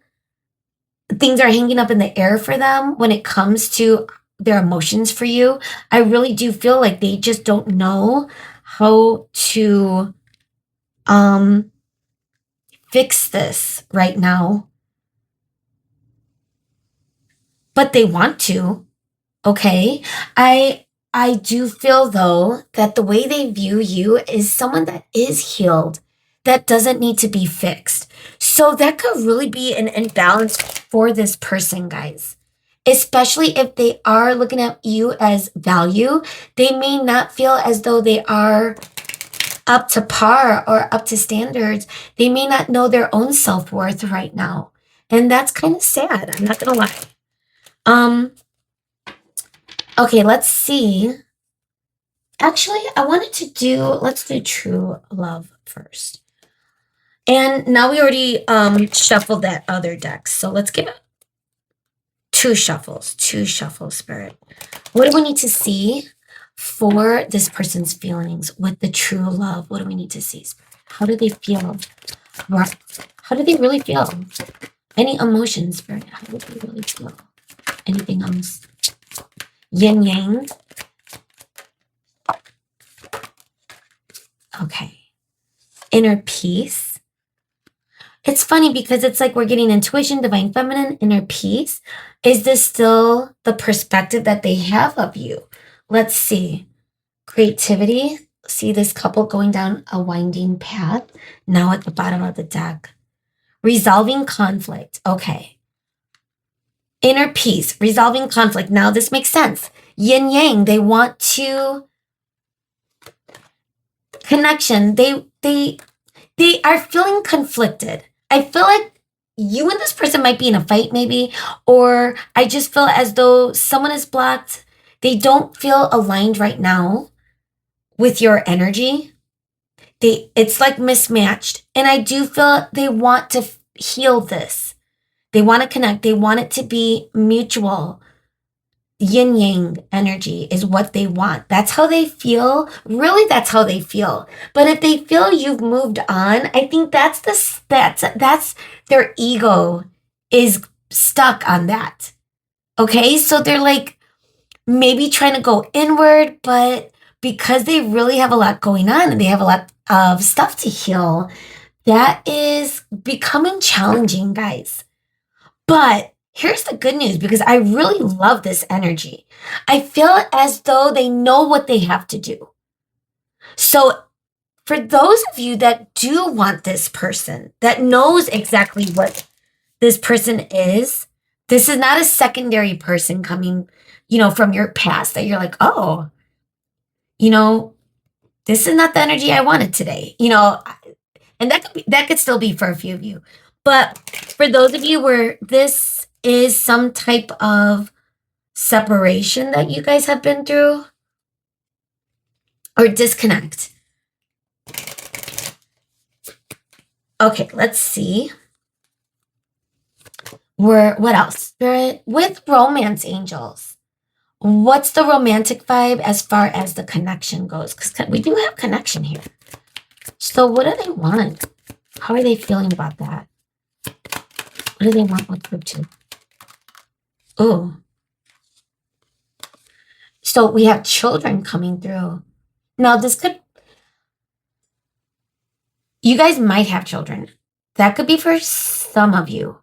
things are hanging up in the air for them when it comes to their emotions for you. I really do feel like they just don't know how to fix this right now. But they want to. Okay. I do feel though that the way they view you is someone that is healed, that doesn't need to be fixed. So that could really be an imbalance for this person, guys. Especially if they are looking at you as value, they may not feel as though they are up to par or up to standards. They may not know their own self-worth right now. And that's kind of sad. I'm not gonna lie. Okay, let's see. Actually, let's do true love first. And now we already shuffled that other deck. So let's give it 2 shuffles, Spirit. What do we need to see for this person's feelings with the true love? What do we need to see, Spirit? How do they feel? How do they really feel? Any emotions, Spirit? How do they really feel? Anything else? Yin yang. Okay. Inner peace. It's funny because it's like we're getting intuition, divine feminine, inner peace. Is this still the perspective that they have of you? Let's see. Creativity. See this couple going down a winding path. Now at the bottom of the deck. Resolving conflict. Okay. Inner peace, resolving conflict. Now this makes sense. Yin yang, they want to connection. They are feeling conflicted. I feel like you and this person might be in a fight maybe, or I just feel as though someone is blocked. They don't feel aligned right now with your energy. It's like mismatched. And I do feel they want to heal this. They want to connect. They want it to be mutual. Yin yang energy is what they want. That's how they feel. Really, that's how they feel. But if they feel you've moved on, I think that's their ego is stuck on that. Okay, so they're like maybe trying to go inward, but because they really have a lot going on and they have a lot of stuff to heal, that is becoming challenging, guys. But here's the good news, because I really love this energy. I feel as though they know what they have to do. So for those of you that do want this person, that knows exactly what this person is, this is not a secondary person coming, from your past that you're like, oh, this is not the energy I wanted today, and that could still be for a few of you. But for those of you where this is some type of separation that you guys have been through or disconnect. Okay, let's see. What else? Spirit, with romance angels, what's the romantic vibe as far as the connection goes? Because we do have connection here. So what do they want? How are they feeling about that? What do they want with group 2? Oh. So we have children coming through. Now, you guys might have children. That could be for some of you,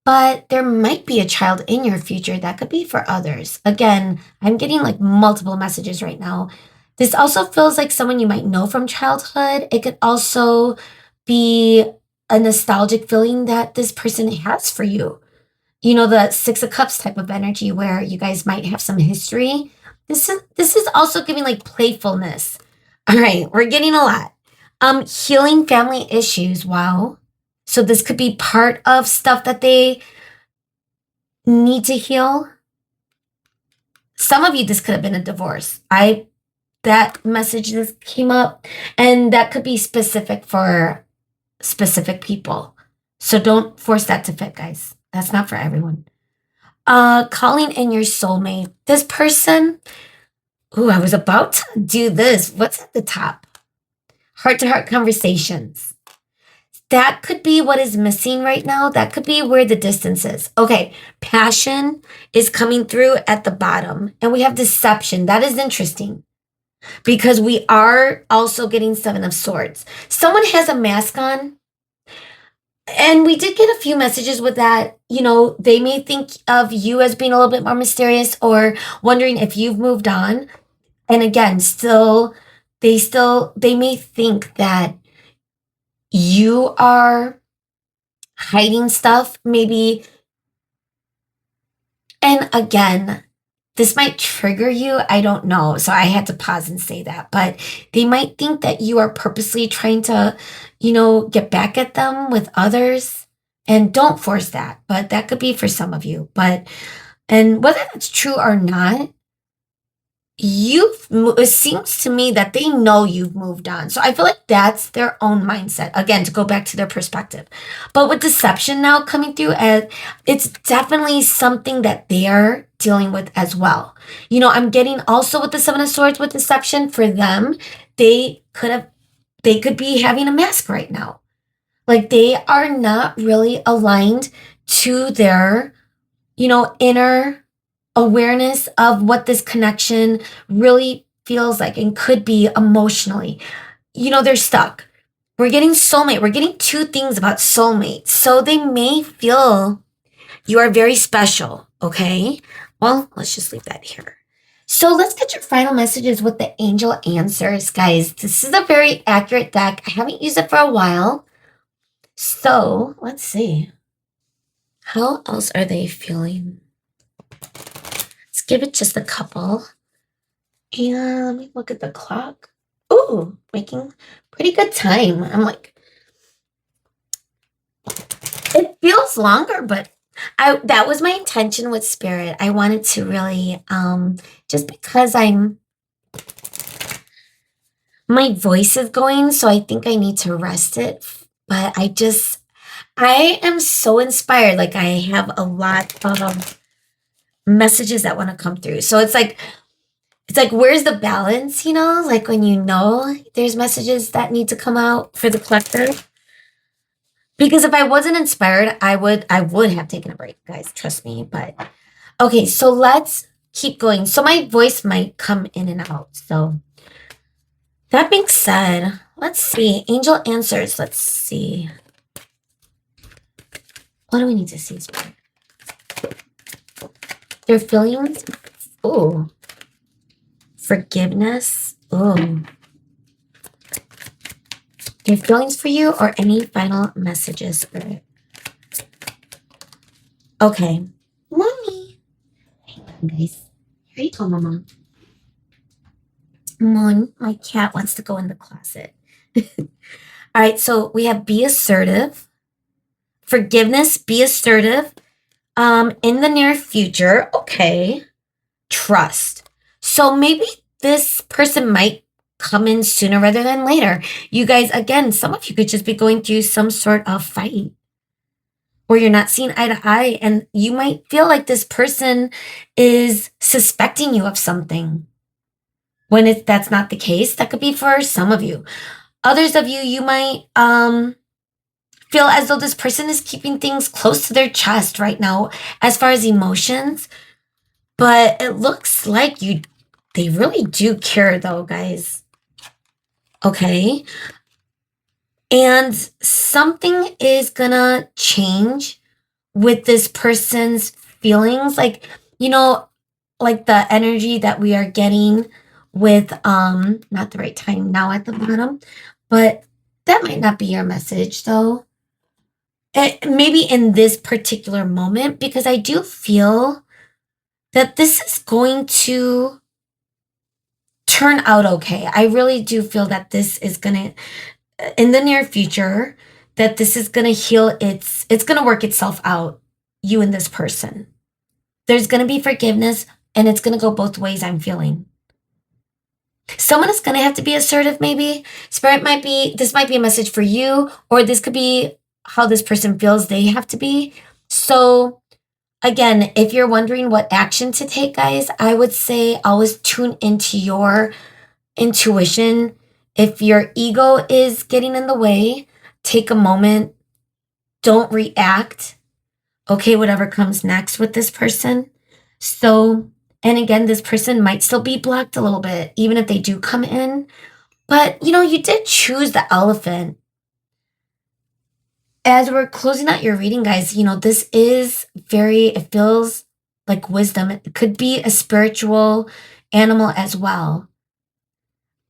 but there might be a child in your future. That could be for others. Again, I'm getting like multiple messages right now. This also feels like someone you might know from childhood. It could also be a nostalgic feeling that this person has for you. You know, the Six of Cups type of energy where you guys might have some history. This is also giving like playfulness. All right, we're getting a lot. Healing family issues. Wow. So this could be part of stuff that they need to heal. Some of you, this could have been a divorce. That message just came up, and that could be specific for specific people. So don't force that to fit, guys. That's not for everyone. Calling in your soulmate. This person, ooh, I was about to do this. What's at the top? Heart-to-heart conversations. That could be what is missing right now. That could be where the distance is. Okay, passion is coming through at the bottom, and we have deception. That is interesting because we are also getting Seven of Swords. Someone has a mask on, and we did get a few messages with that. You know, they may think of you as being a little bit more mysterious or wondering if you've moved on. And again, they may think that you are hiding stuff, maybe. And again, this might trigger you. I don't know. So I had to pause and say that. But they might think that you are purposely trying to, get back at them with others. And don't force that. But that could be for some of you. And whether that's true or not, it seems to me that they know you've moved on. So I feel like that's their own mindset. Again, to go back to their perspective. But with deception now coming through, it's definitely something that they're dealing with as well. I'm getting also with the Seven of Swords with deception for them, they could be having a mask right now. Like they are not really aligned to their, inner awareness of what this connection really feels like and could be emotionally. They're stuck. We're getting soulmate. We're getting two things about soulmate. So they may feel you are very special. Okay. Well, let's just leave that here. So let's get your final messages with the angel answers, guys. This is a very accurate deck. I haven't used it for a while. So let's see. How else are they feeling? Let's give it just a couple. And let me look at the clock. Ooh, making pretty good time. I'm like, it feels longer, but that was my intention with Spirit. I wanted to really, just because my voice is going, so I think I need to rest it. But I am so inspired. Like I have a lot of messages that want to come through. So it's like, where's the balance, like when there's messages that need to come out for the collector. Because if I wasn't inspired, I would have taken a break, guys, trust me. But okay, so let's keep going. So my voice might come in and out. So that being said, let's see. Angel answers. Let's see. What do we need to see? Their feelings. Ooh. Forgiveness. Ooh. Their feelings for you or any final messages for it. Okay. Mommy. Hang on, guys. Here you go, Mama. Moon, my cat wants to go in the closet. All right, so we have be assertive. Forgiveness, be assertive. In the near future, okay. Trust. So maybe this person might come in sooner rather than later. You guys, again, some of you could just be going through some sort of fight where you're not seeing eye to eye, and you might feel like this person is suspecting you of something. When that's not the case, that could be for some of you. Others of you, you might feel as though this person is keeping things close to their chest right now as far as emotions. But it looks like you They really do care though, guys. Okay. And something is gonna change with this person's feelings. Like, you know, like the energy that we are getting with not the right time now at the bottom, but that might not be your message though. Maybe in this particular moment, because I do feel that this is going to turn out okay. I really do feel that this is going to, in the near future, that this is going to heal it's going to work itself out, you and this person. There's going to be forgiveness and it's going to go both ways, I'm feeling. Someone is going to have to be assertive, maybe. Spirit might be, this might be a message for you, or this could be how this person feels they have to be. So, again, if you're wondering what action to take, guys, I would say always tune into your intuition. If your ego is getting in the way, take a moment, don't react. Okay, whatever comes next with this person. So, and again, this person might still be blocked a little bit, even if they do come in. But, you did choose the elephant. As we're closing out your reading, guys, this is it feels like wisdom. It could be a spiritual animal as well.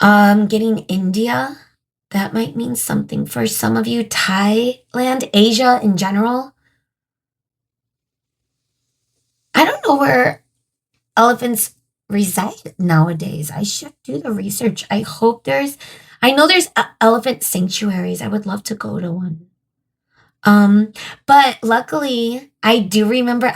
Getting India, that might mean something for some of you. Thailand, Asia in general. I don't know where elephants reside nowadays. I should do the research. I know there's elephant sanctuaries. I would love to go to one. But luckily, I do remember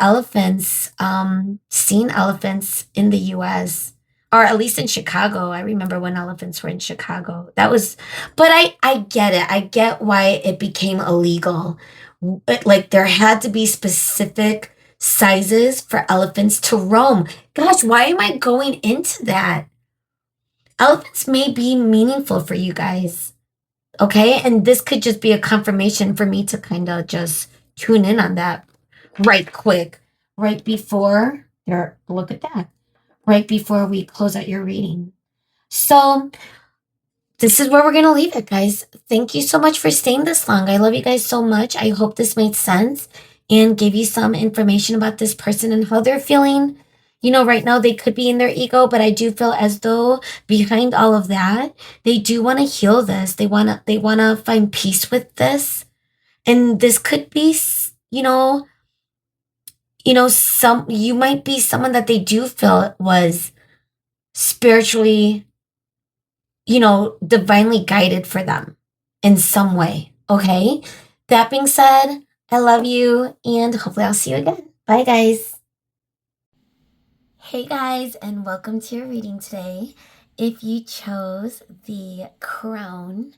seeing elephants in the US, or at least in Chicago. I remember when elephants were in Chicago. But I get it. I get why it became illegal. Like there had to be specific sizes for elephants to roam. Gosh, why am I going into that? Elephants may be meaningful for you guys. Okay. And this could just be a confirmation for me to kind of just tune in on that right quick, right before your look at that, right before we close out your reading. So this is where we're going to leave it, guys. Thank you so much for staying this long. I love you guys so much. I hope this made sense and gave you some information about this person and how they're feeling. Right now they could be in their ego, but I do feel as though behind all of that, they do want to heal this. They want to find peace with this. And this could be, you might be someone that they do feel was spiritually, divinely guided for them in some way. Okay. That being said, I love you and hopefully I'll see you again. Bye, guys. Hey, guys, and welcome to your reading today. If you chose the crown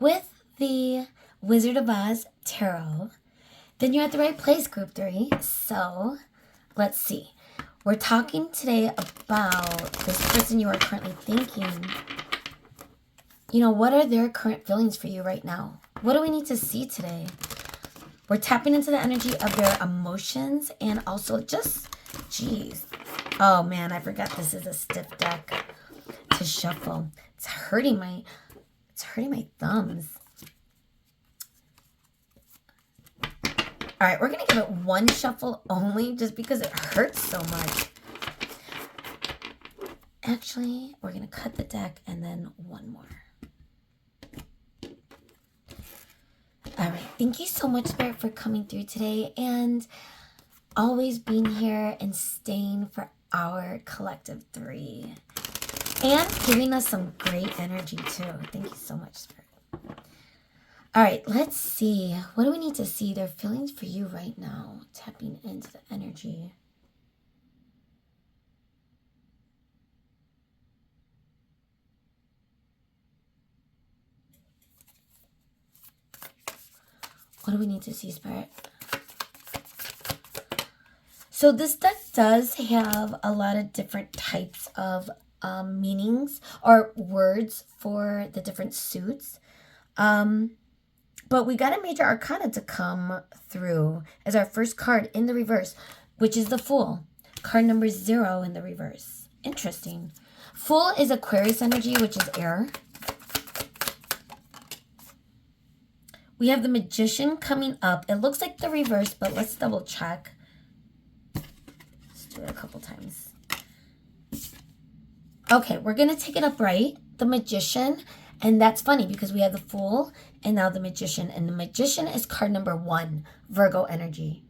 with the Wizard of Oz Tarot, then you're at the right place, Group 3. So let's see. We're talking today about this person you are currently thinking. What are their current feelings for you right now? What do we need to see today? We're tapping into the energy of their emotions and also geez. Oh man, I forgot this is a stiff deck to shuffle. It's hurting my thumbs. All right, we're going to give it one shuffle only just because it hurts so much. Actually, we're going to cut the deck and then one more. All right, thank you so much, Spirit, for coming through today and always being here and staying for our collective 3 and giving us some great energy too. Thank you so much, Spirit. All right, let's see. What do we need to see? Their feelings for you right now. Tapping into the energy. What do we need to see, Spirit? So this deck does have a lot of different types of meanings or words for the different suits. But we got a major arcana to come through as our first card in the reverse, which is the Fool. Card number 0 in the reverse. Interesting. Full is Aquarius energy, which is air. We have the Magician coming up. It looks like the reverse, but let's double check. Let's do it a couple times. Okay, we're going to take it upright, the Magician, and that's funny because we have the Fool and now the Magician, and the Magician is card number 1, Virgo energy.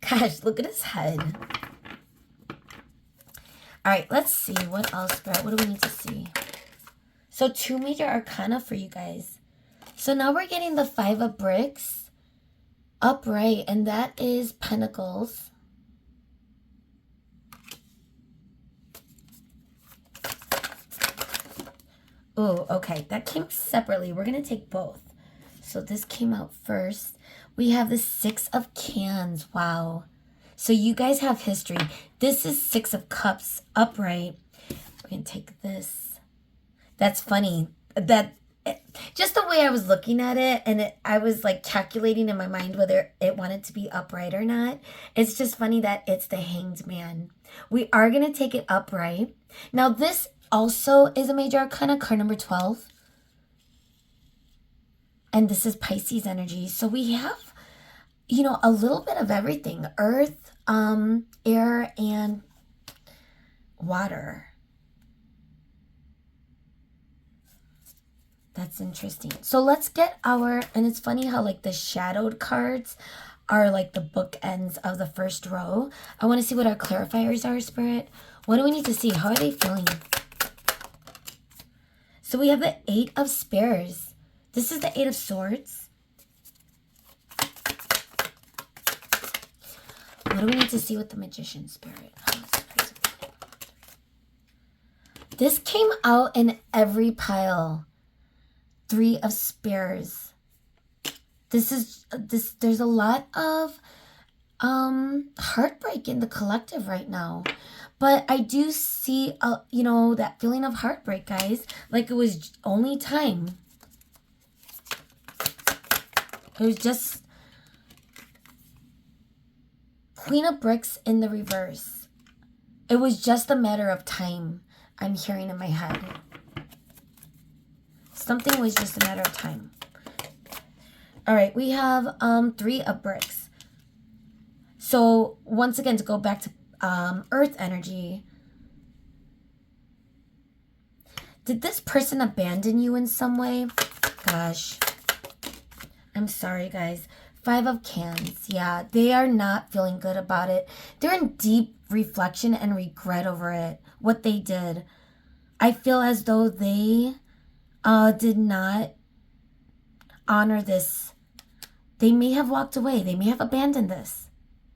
Gosh, look at his head. All right, let's see. What else, Brett? What do we need to see? So 2 major arcana for you guys. So now we're getting the 5 of bricks upright, and that is Pentacles. Oh, okay. That came separately. We're going to take both. So this came out first. We have the 6 of Cans. Wow. So you guys have history. This is 6 of Cups upright. We're going to take this. That's funny. Just the way I was looking at it, and I was like calculating in my mind whether it wanted to be upright or not. It's just funny that it's the Hanged Man. We are going to take it upright. Now this also is a major arcana, card number 12. And this is Pisces energy. So we have, you know, a little bit of everything. Earth, air, and water. That's interesting. So let's get our, and it's funny how like the shadowed cards are like the bookends of the first row. I want to see what our clarifiers are, Spirit. What do we need to see? How are they feeling? So we have the 8 of Spears. This is the 8 of Swords. What do we need to see with the Magician, Spirit? This came out in every pile. 3 of Spears. There's a lot of heartbreak in the collective right now. But I do see, you know, that feeling of heartbreak, guys. Like it was only time. It was just Queen of Bricks in the reverse. It was just a matter of time, I'm hearing in my head. Something was just a matter of time. All right, we have 3 of Bricks. So once again, to go back to Earth energy. Did this person abandon you in some way? Gosh. I'm sorry, guys. 5 of Cans. Yeah, they are not feeling good about it. They're in deep reflection and regret over it. What they did. I feel as though they did not honor this. They may have walked away. They may have abandoned this,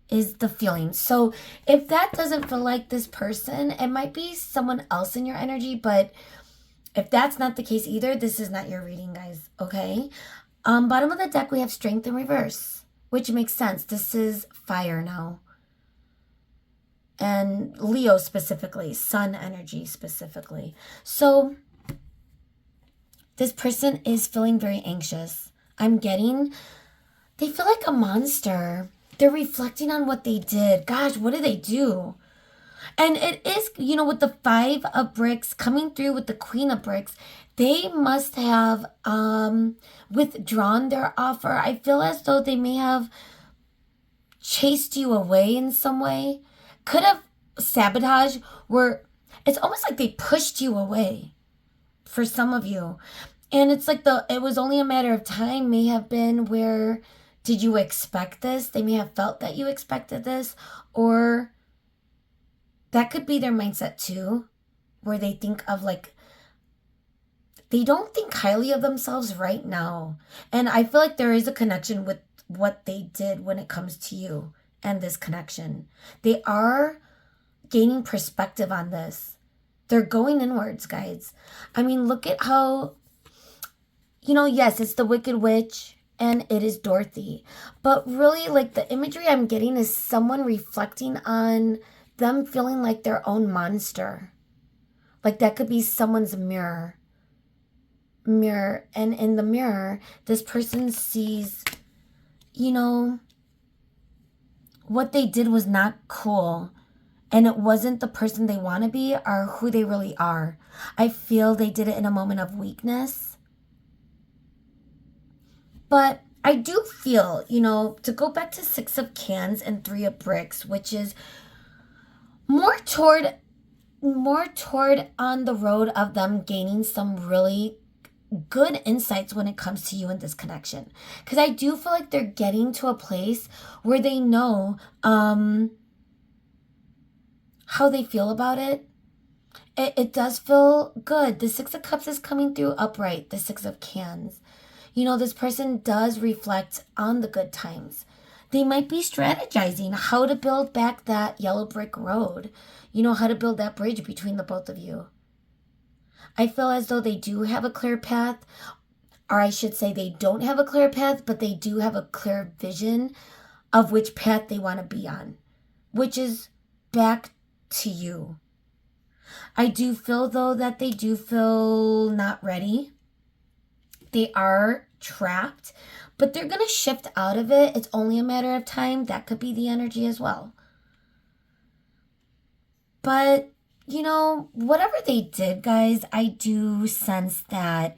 is the feeling. So if that doesn't feel like this person, it might be someone else in your energy. But if that's not the case either, this is not your reading, guys. Okay? Bottom of the deck, we have Strength in reverse, which makes sense. This is fire now. And Leo specifically, sun energy specifically. So this person is feeling very anxious. They feel like a monster. They're reflecting on what they did. Gosh, what did they do? And it is, you know, with the 5 of Bricks coming through with the Queen of Bricks, they must have withdrawn their offer. I feel as though they may have chased you away in some way. Could have sabotaged, it's almost like they pushed you away for some of you. And it's like it was only a matter of time, may have been where, did you expect this? They may have felt that you expected this, or that could be their mindset too, where they think of like, they don't think highly of themselves right now. And I feel like there is a connection with what they did when it comes to you and this connection. They are gaining perspective on this. They're going inwards, guys. I mean, look at how, you know, yes, it's the Wicked Witch and it is Dorothy. But really, like, the imagery I'm getting is someone reflecting on them feeling like their own monster. Like that could be someone's mirror. And in the mirror, this person sees, you know, what they did was not cool. and it wasn't the person they want to be or who they really are. I feel they did it in a moment of weakness. But I do feel, to go back to Six of Cans and Three of Bricks, which is more toward on the road of them gaining some really good insights when it comes to you in this connection. Because I do feel like they're getting to a place where they know how they feel about it. It does feel good. The Six of Cups is coming through upright. The Six of Cans. This person does reflect on the good times. They might be strategizing how to build back that yellow brick road. How to build that bridge between the both of you. I feel as though they do have a clear path, or I should say they don't have a clear path, but they do have a clear vision of which path they want to be on, which is back to you. I do feel, though, that they do feel not ready. They are trapped, but they're going to shift out of it. It's only a matter of time. That could be the energy as well. But, whatever they did, guys, I do sense that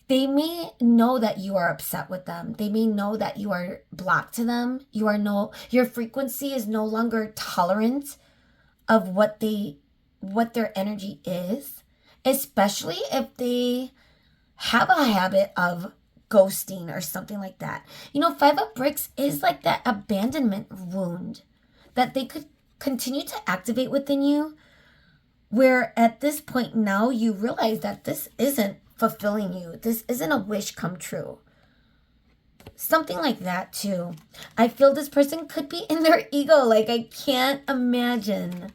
they may know that you are upset with them. They may know that you are blocked to them. Your frequency is no longer tolerant of what their energy is, especially if they have a habit of ghosting or something like that. Five of Bricks is like that abandonment wound that they could continue to activate within you, where at this point now you realize that this isn't fulfilling you. This isn't a wish come true. Something like that too. I feel this person could be in their ego. Like, I can't imagine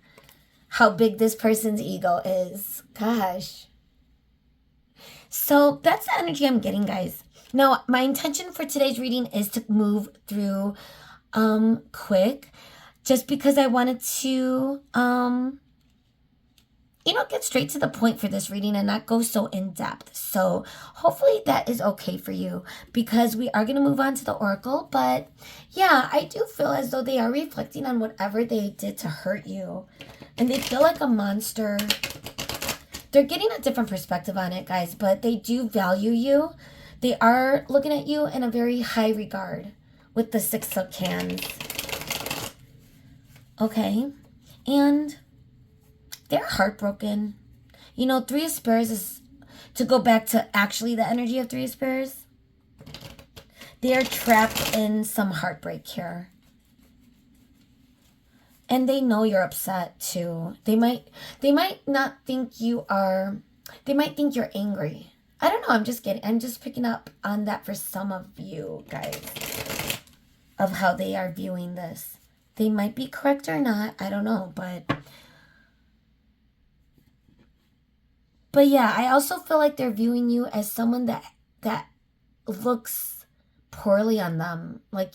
how big this person's ego is. Gosh. So that's the energy I'm getting, guys. Now, my intention for today's reading is to move through quick, just because I wanted to get straight to the point for this reading and not go so in depth. So hopefully that is okay for you, because we are going to move on to the oracle. But yeah, I do feel as though they are reflecting on whatever they did to hurt you, and they feel like a monster. They're getting a different perspective on it, guys, but they do value you. They are looking at you in a very high regard with the Six of Cans. Okay, and they're heartbroken. Three of Spears is, to go back to actually the energy of Three of Spears, they are trapped in some heartbreak here. And they know you're upset too. They might not think you are, they might think you're angry. I don't know, I'm just picking up on that for some of you guys, of how they are viewing this. They might be correct or not, I don't know, but yeah, I also feel like they're viewing you as someone that looks poorly on them. Like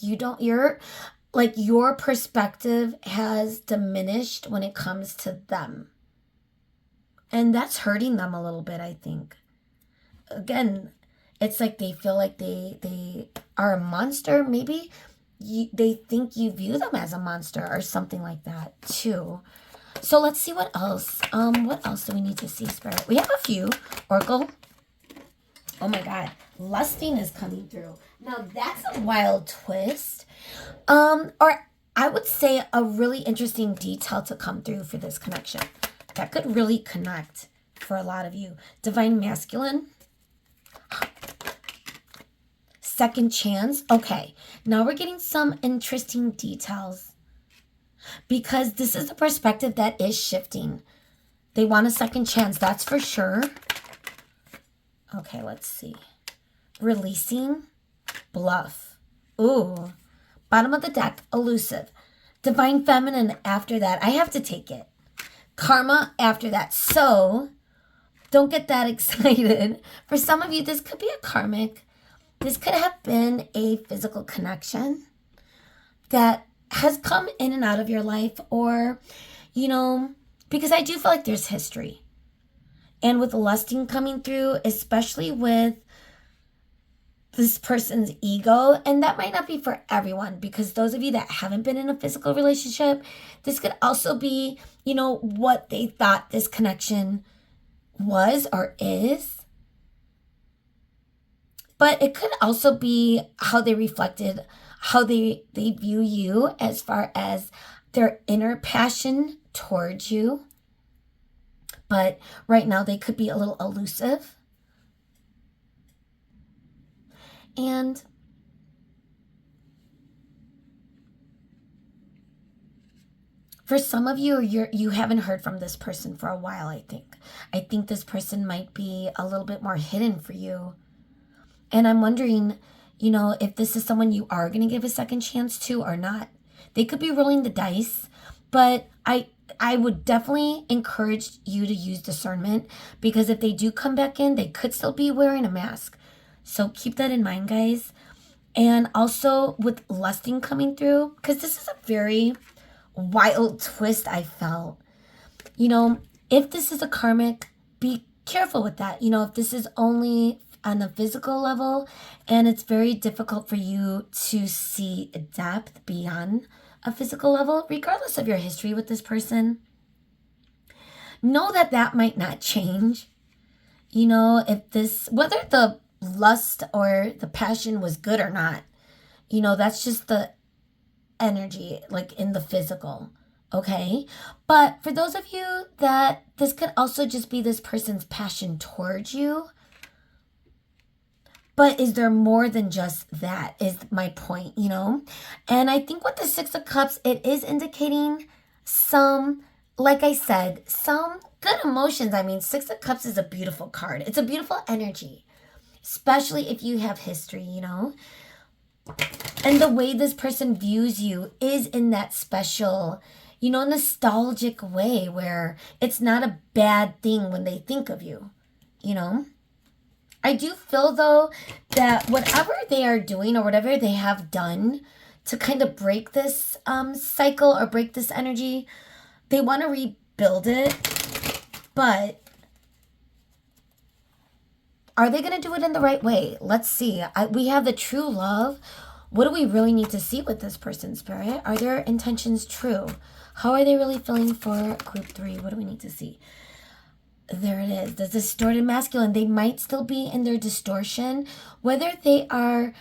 your perspective has diminished when it comes to them. And that's hurting them a little bit, I think. Again, it's like they feel like they are a monster. Maybe they think you view them as a monster or something like that too. So let's see what else. What else do we need to see, Spirit? We have a few. Oracle. Oh my God. Lusting is coming through. Now that's a wild twist. Or I would say a really interesting detail to come through for this connection. That could really connect for a lot of you. Divine Masculine. Second chance. Okay, now we're getting some interesting details, because this is a perspective that is shifting. They want a second chance, that's for sure. Okay, let's see. Releasing. Bluff. Ooh. Bottom of the deck. Elusive. Divine Feminine after that. I have to take it. Karma after that. So, don't get that excited. For some of you, this could be a karmic. This could have been a physical connection that has come in and out of your life, or, because I do feel like there's history. And with lusting coming through, especially with this person's ego, and that might not be for everyone, because those of you that haven't been in a physical relationship, this could also be, what they thought this connection was or is. But it could also be how they reflected, how they view you as far as their inner passion towards you. But right now they could be a little elusive. And for some of you, you haven't heard from this person for a while, I think. I think this person might be a little bit more hidden for you. And I'm wondering, if this is someone you are going to give a second chance to or not. They could be rolling the dice, but I would definitely encourage you to use discernment, because if they do come back in, they could still be wearing a mask. So keep that in mind, guys. And also with lusting coming through, because this is a very wild twist I felt. If this is a karmic, be careful with that. If this is only on a physical level and it's very difficult for you to see depth beyond a physical level, regardless of your history with this person, know that that might not change. Whether the lust or the passion was good or not, that's just the energy, like in the physical. Okay. But for those of you that this could also just be this person's passion towards you. But is there more than just that, is my point, And I think with the Six of Cups, it is indicating some, like I said, some good emotions. I mean, Six of Cups is a beautiful card. It's a beautiful energy, especially if you have history, And the way this person views you is in that special, nostalgic way where it's not a bad thing when they think of you, I do feel, though, that whatever they are doing or whatever they have done to kind of break this cycle or break this energy, they want to rebuild it. But are they going to do it in the right way? Let's see. We have the true love. What do we really need to see with this person, Spirit? Are their intentions true? How are they really feeling for group 3? What do we need to see? There it is. The distorted masculine. They might still be in their distortion, whether they are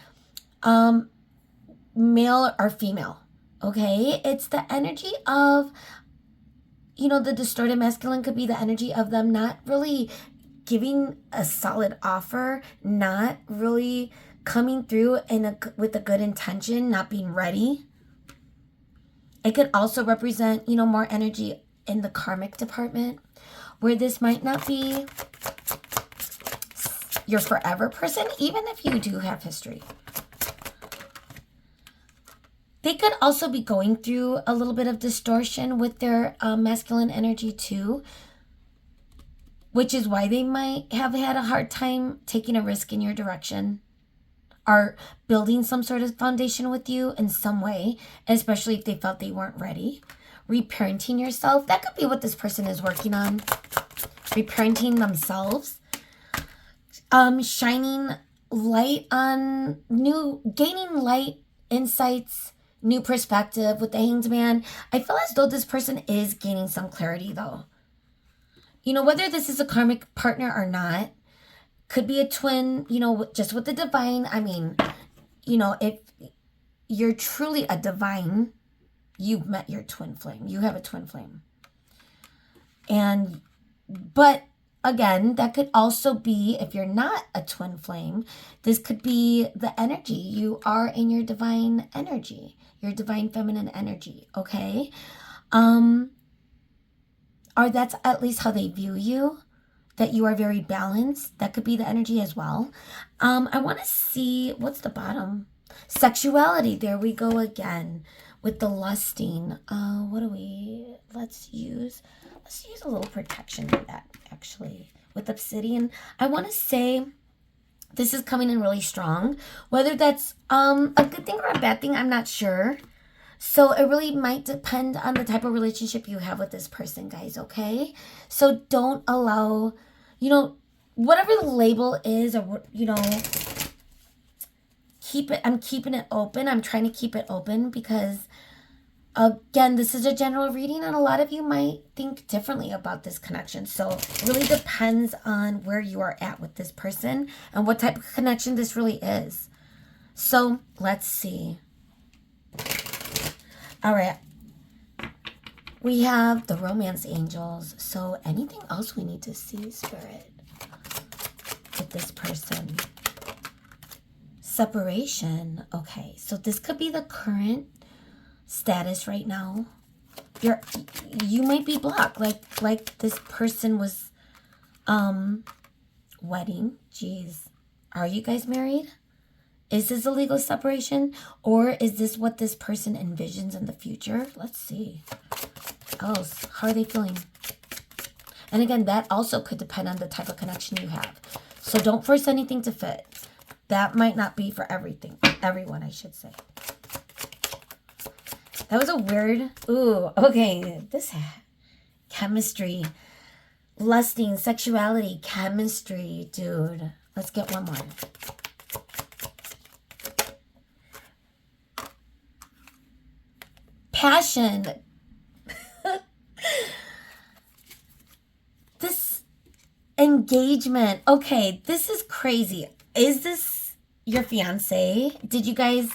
male or female. Okay? It's the energy of, the distorted masculine could be the energy of them not really giving a solid offer, not really coming through with a good intention, not being ready. It could also represent, more energy in the karmic department, where this might not be your forever person, even if you do have history. They could also be going through a little bit of distortion with their masculine energy too, which is why they might have had a hard time taking a risk in your direction or building some sort of foundation with you in some way, especially if they felt they weren't ready. Reparenting yourself, that could be what this person is working on. Reparenting themselves. Shining light on gaining light, insights, new perspective with the Hanged Man. I feel as though this person is gaining some clarity, though. Whether this is a karmic partner or not, could be a twin, just with the divine. I mean, if you're truly a divine, you've met your twin flame. You have a twin flame. But again, that could also be, if you're not a twin flame, this could be the energy. You are in your divine energy, your divine feminine energy, okay? Or that's at least how they view you, that you are very balanced. That could be the energy as well. I want to see, what's the bottom? Sexuality, there we go again with the lusting. Let's use a little protection with that, actually. With obsidian, I want to say this is coming in really strong. Whether that's a good thing or a bad thing, I'm not sure. So it really might depend on the type of relationship you have with this person, guys, okay? So don't allow, whatever the label is, or, I'm keeping it open. I'm trying to keep it open because, again, this is a general reading and a lot of you might think differently about this connection. So it really depends on where you are at with this person and what type of connection this really is. So let's see. All right. We have the romance angels. So anything else we need to see, Spirit, with this person? Separation. Okay, so this could be the current status right now. You might be blocked, like this person was wedding. Jeez. Are you guys married? Is this a legal separation? Or is this what this person envisions in the future? Let's see. Else, how are they feeling? And again, that also could depend on the type of connection you have. So don't force anything to fit. That might not be for everyone, I should say. That was a weird, ooh, okay. This chemistry, lusting, sexuality, chemistry, dude. Let's get one more. Passion. This engagement. Okay, this is crazy. Is this your fiance? Did you guys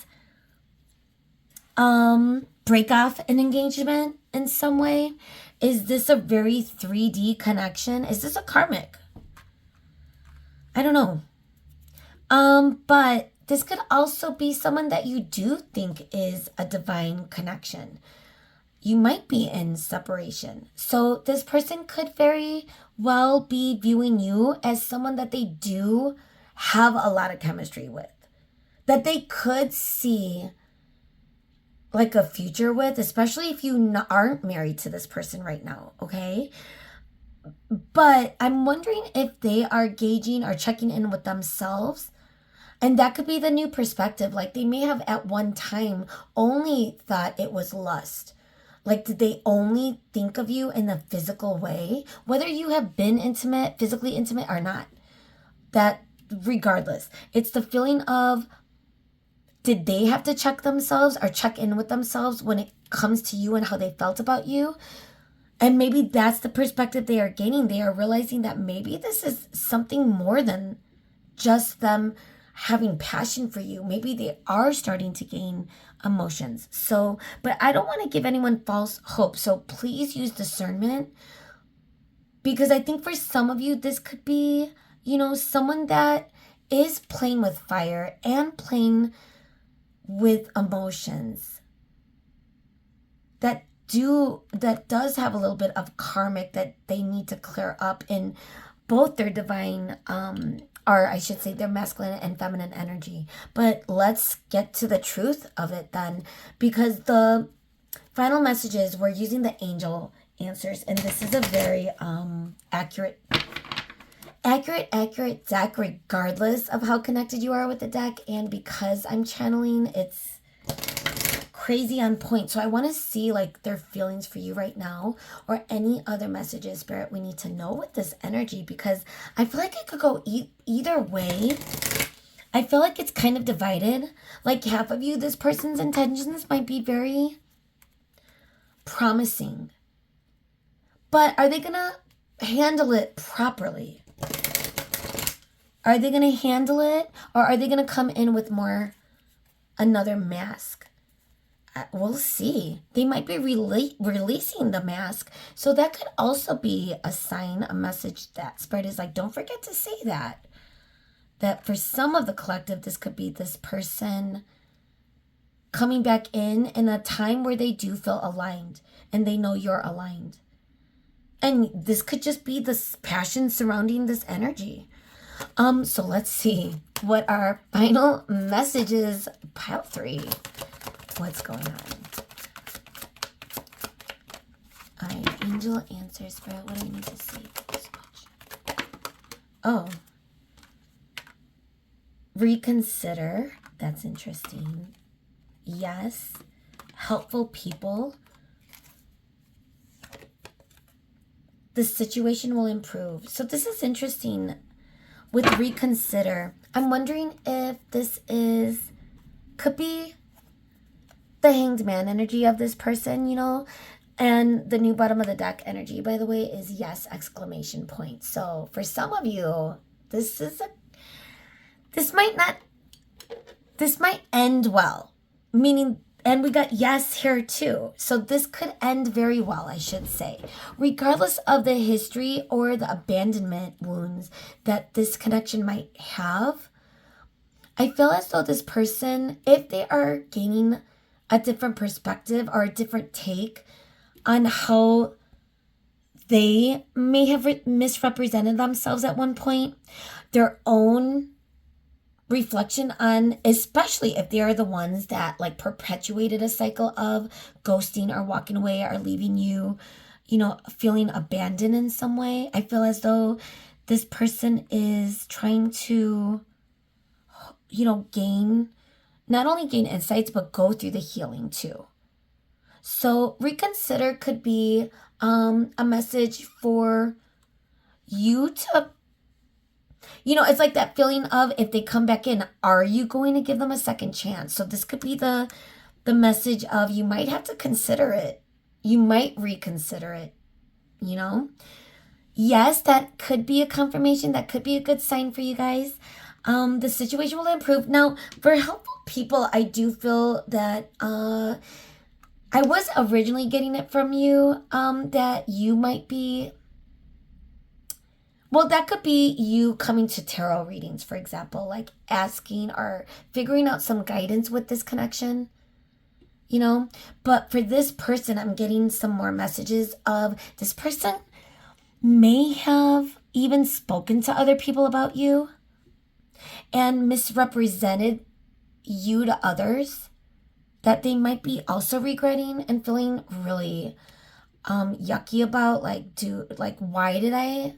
break off an engagement in some way? Is this a very 3D connection? Is this a karmic? I don't know. But this could also be someone that you do think is a divine connection. You might be in separation. So this person could very well be viewing you as someone that they do have a lot of chemistry with. That they could see like a future with, especially if you aren't married to this person right now, okay? But I'm wondering if they are gauging or checking in with themselves. And that could be the new perspective. Like they may have at one time only thought it was lust. Like, did they only think of you in a physical way? Whether you have been intimate, physically intimate or not. That, regardless. It's the feeling of, did they have to check themselves or check in with themselves when it comes to you and how they felt about you? And maybe that's the perspective they are gaining. They are realizing that maybe this is something more than just them having passion for you. Maybe they are starting to gain emotions. So, but I don't want to give anyone false hope. So please use discernment, because I think for some of you, this could be, someone that is playing with fire and playing with emotions that does have a little bit of karmic that they need to clear up in both their divine, or I should say their masculine and feminine energy. But let's get to the truth of it then, because the final messages, we're using the angel answers, and this is a very accurate deck, regardless of how connected you are with the deck. And because I'm channeling, it's crazy on point. So I want to see like their feelings for you right now, or any other messages, Spirit, we need to know with this energy, because I feel like it could go either way. I feel like it's kind of divided. Like half of you, this person's intentions might be very promising, but are they gonna handle it properly? Are they gonna handle it, or are they gonna come in with more another mask? We'll see. They might be releasing the mask. So that could also be a sign, a message that Spirit is like, don't forget to say that. That for some of the collective, this could be this person coming back in a time where they do feel aligned and they know you're aligned. And this could just be this passion surrounding this energy. So let's see what our final messages, pile 3. What's going on? All right, angel answers, Spirit. What do I need to see? Oh. Reconsider. That's interesting. Yes. Helpful people. The situation will improve. So this is interesting with reconsider. I'm wondering if this is could be the Hanged Man energy of this person, you know. And the new bottom of the deck energy, by the way, is yes, exclamation point. So for some of you, this might end well, meaning, and we got yes here too. So this could end very well, I should say, regardless of the history or the abandonment wounds that this connection might have. I feel as though this person, if they are gaining a different perspective or a different take on how they may have misrepresented themselves at one point, their own reflection on, especially if they are the ones that like perpetuated a cycle of ghosting or walking away or leaving you, you know, feeling abandoned in some way. I feel as though this person is trying to, you know, not only gain insights, but go through the healing too. So reconsider could be a message for you to, you know, it's like that feeling of if they come back in, are you going to give them a second chance? So this could be the message of you might have to consider it. You might reconsider it, you know? Yes, that could be a confirmation. That could be a good sign for you guys. The situation will improve. Now, for helpful people, I do feel that I was originally getting it from you that you might be, well, that could be you coming to tarot readings, for example, like asking or figuring out some guidance with this connection, you know? But for this person, I'm getting some more messages of this person may have even spoken to other people about you and misrepresented you to others that they might be also regretting and feeling really yucky about, like, why did I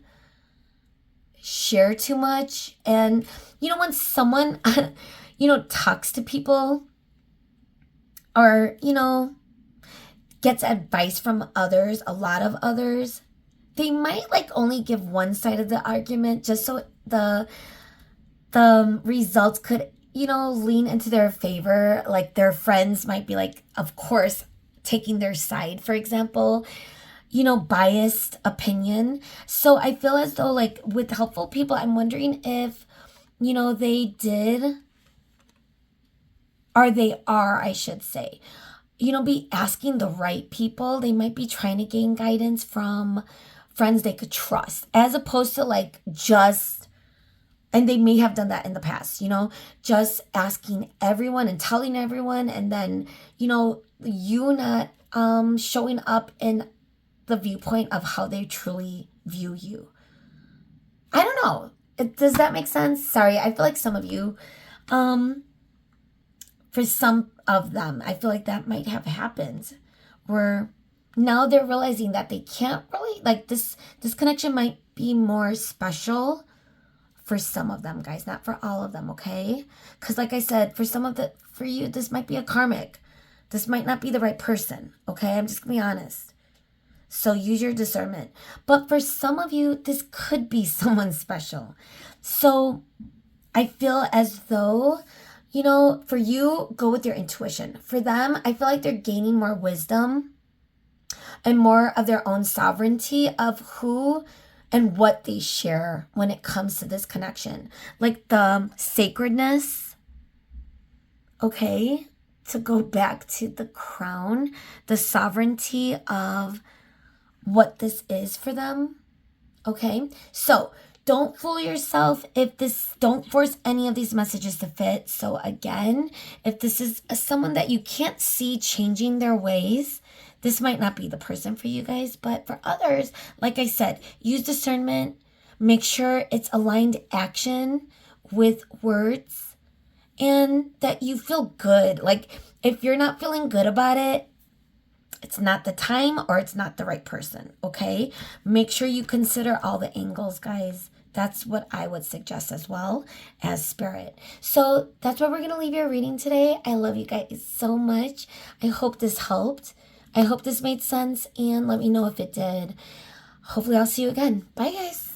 share too much? And you know, when someone you know, talks to people or, you know, gets advice from others, a lot of others, they might like only give one side of the argument just so the results could, you know, lean into their favor. Like their friends might be like, of course, taking their side, for example, you know, biased opinion. So I feel as though like with helpful people, I'm wondering if, you know, they did, or they are, I should say, you know, be asking the right people. They might be trying to gain guidance from friends they could trust, as opposed to like just, and they may have done that in the past, you know, just asking everyone and telling everyone, and then, you know, you not showing up in the viewpoint of how they truly view you. I don't know. Does that make sense? Sorry, I feel like some of you, for some of them, I feel like that might have happened, where now they're realizing that they can't really, like, this connection might be more special for some of them, guys, not for all of them, okay? Because like I said, for you, this might be a karmic. This might not be the right person, okay? I'm just gonna be honest. So use your discernment. But for some of you, this could be someone special. So I feel as though, you know, for you, go with your intuition. For them, I feel like they're gaining more wisdom and more of their own sovereignty of who and what they share when it comes to this connection. Like the sacredness, okay? To go back to the crown, the sovereignty of what this is for them, okay? So don't fool yourself don't force any of these messages to fit. So again, if this is someone that you can't see changing their ways, this might not be the person for you guys. But for others, like I said, use discernment. Make sure it's aligned action with words and that you feel good. Like if you're not feeling good about it, it's not the time or it's not the right person, okay? Make sure you consider all the angles, guys. That's what I would suggest as well as spirit. So that's where we're going to leave your reading today. I love you guys so much. I hope this helped. I hope this made sense, and let me know if it did. Hopefully I'll see you again. Bye, guys.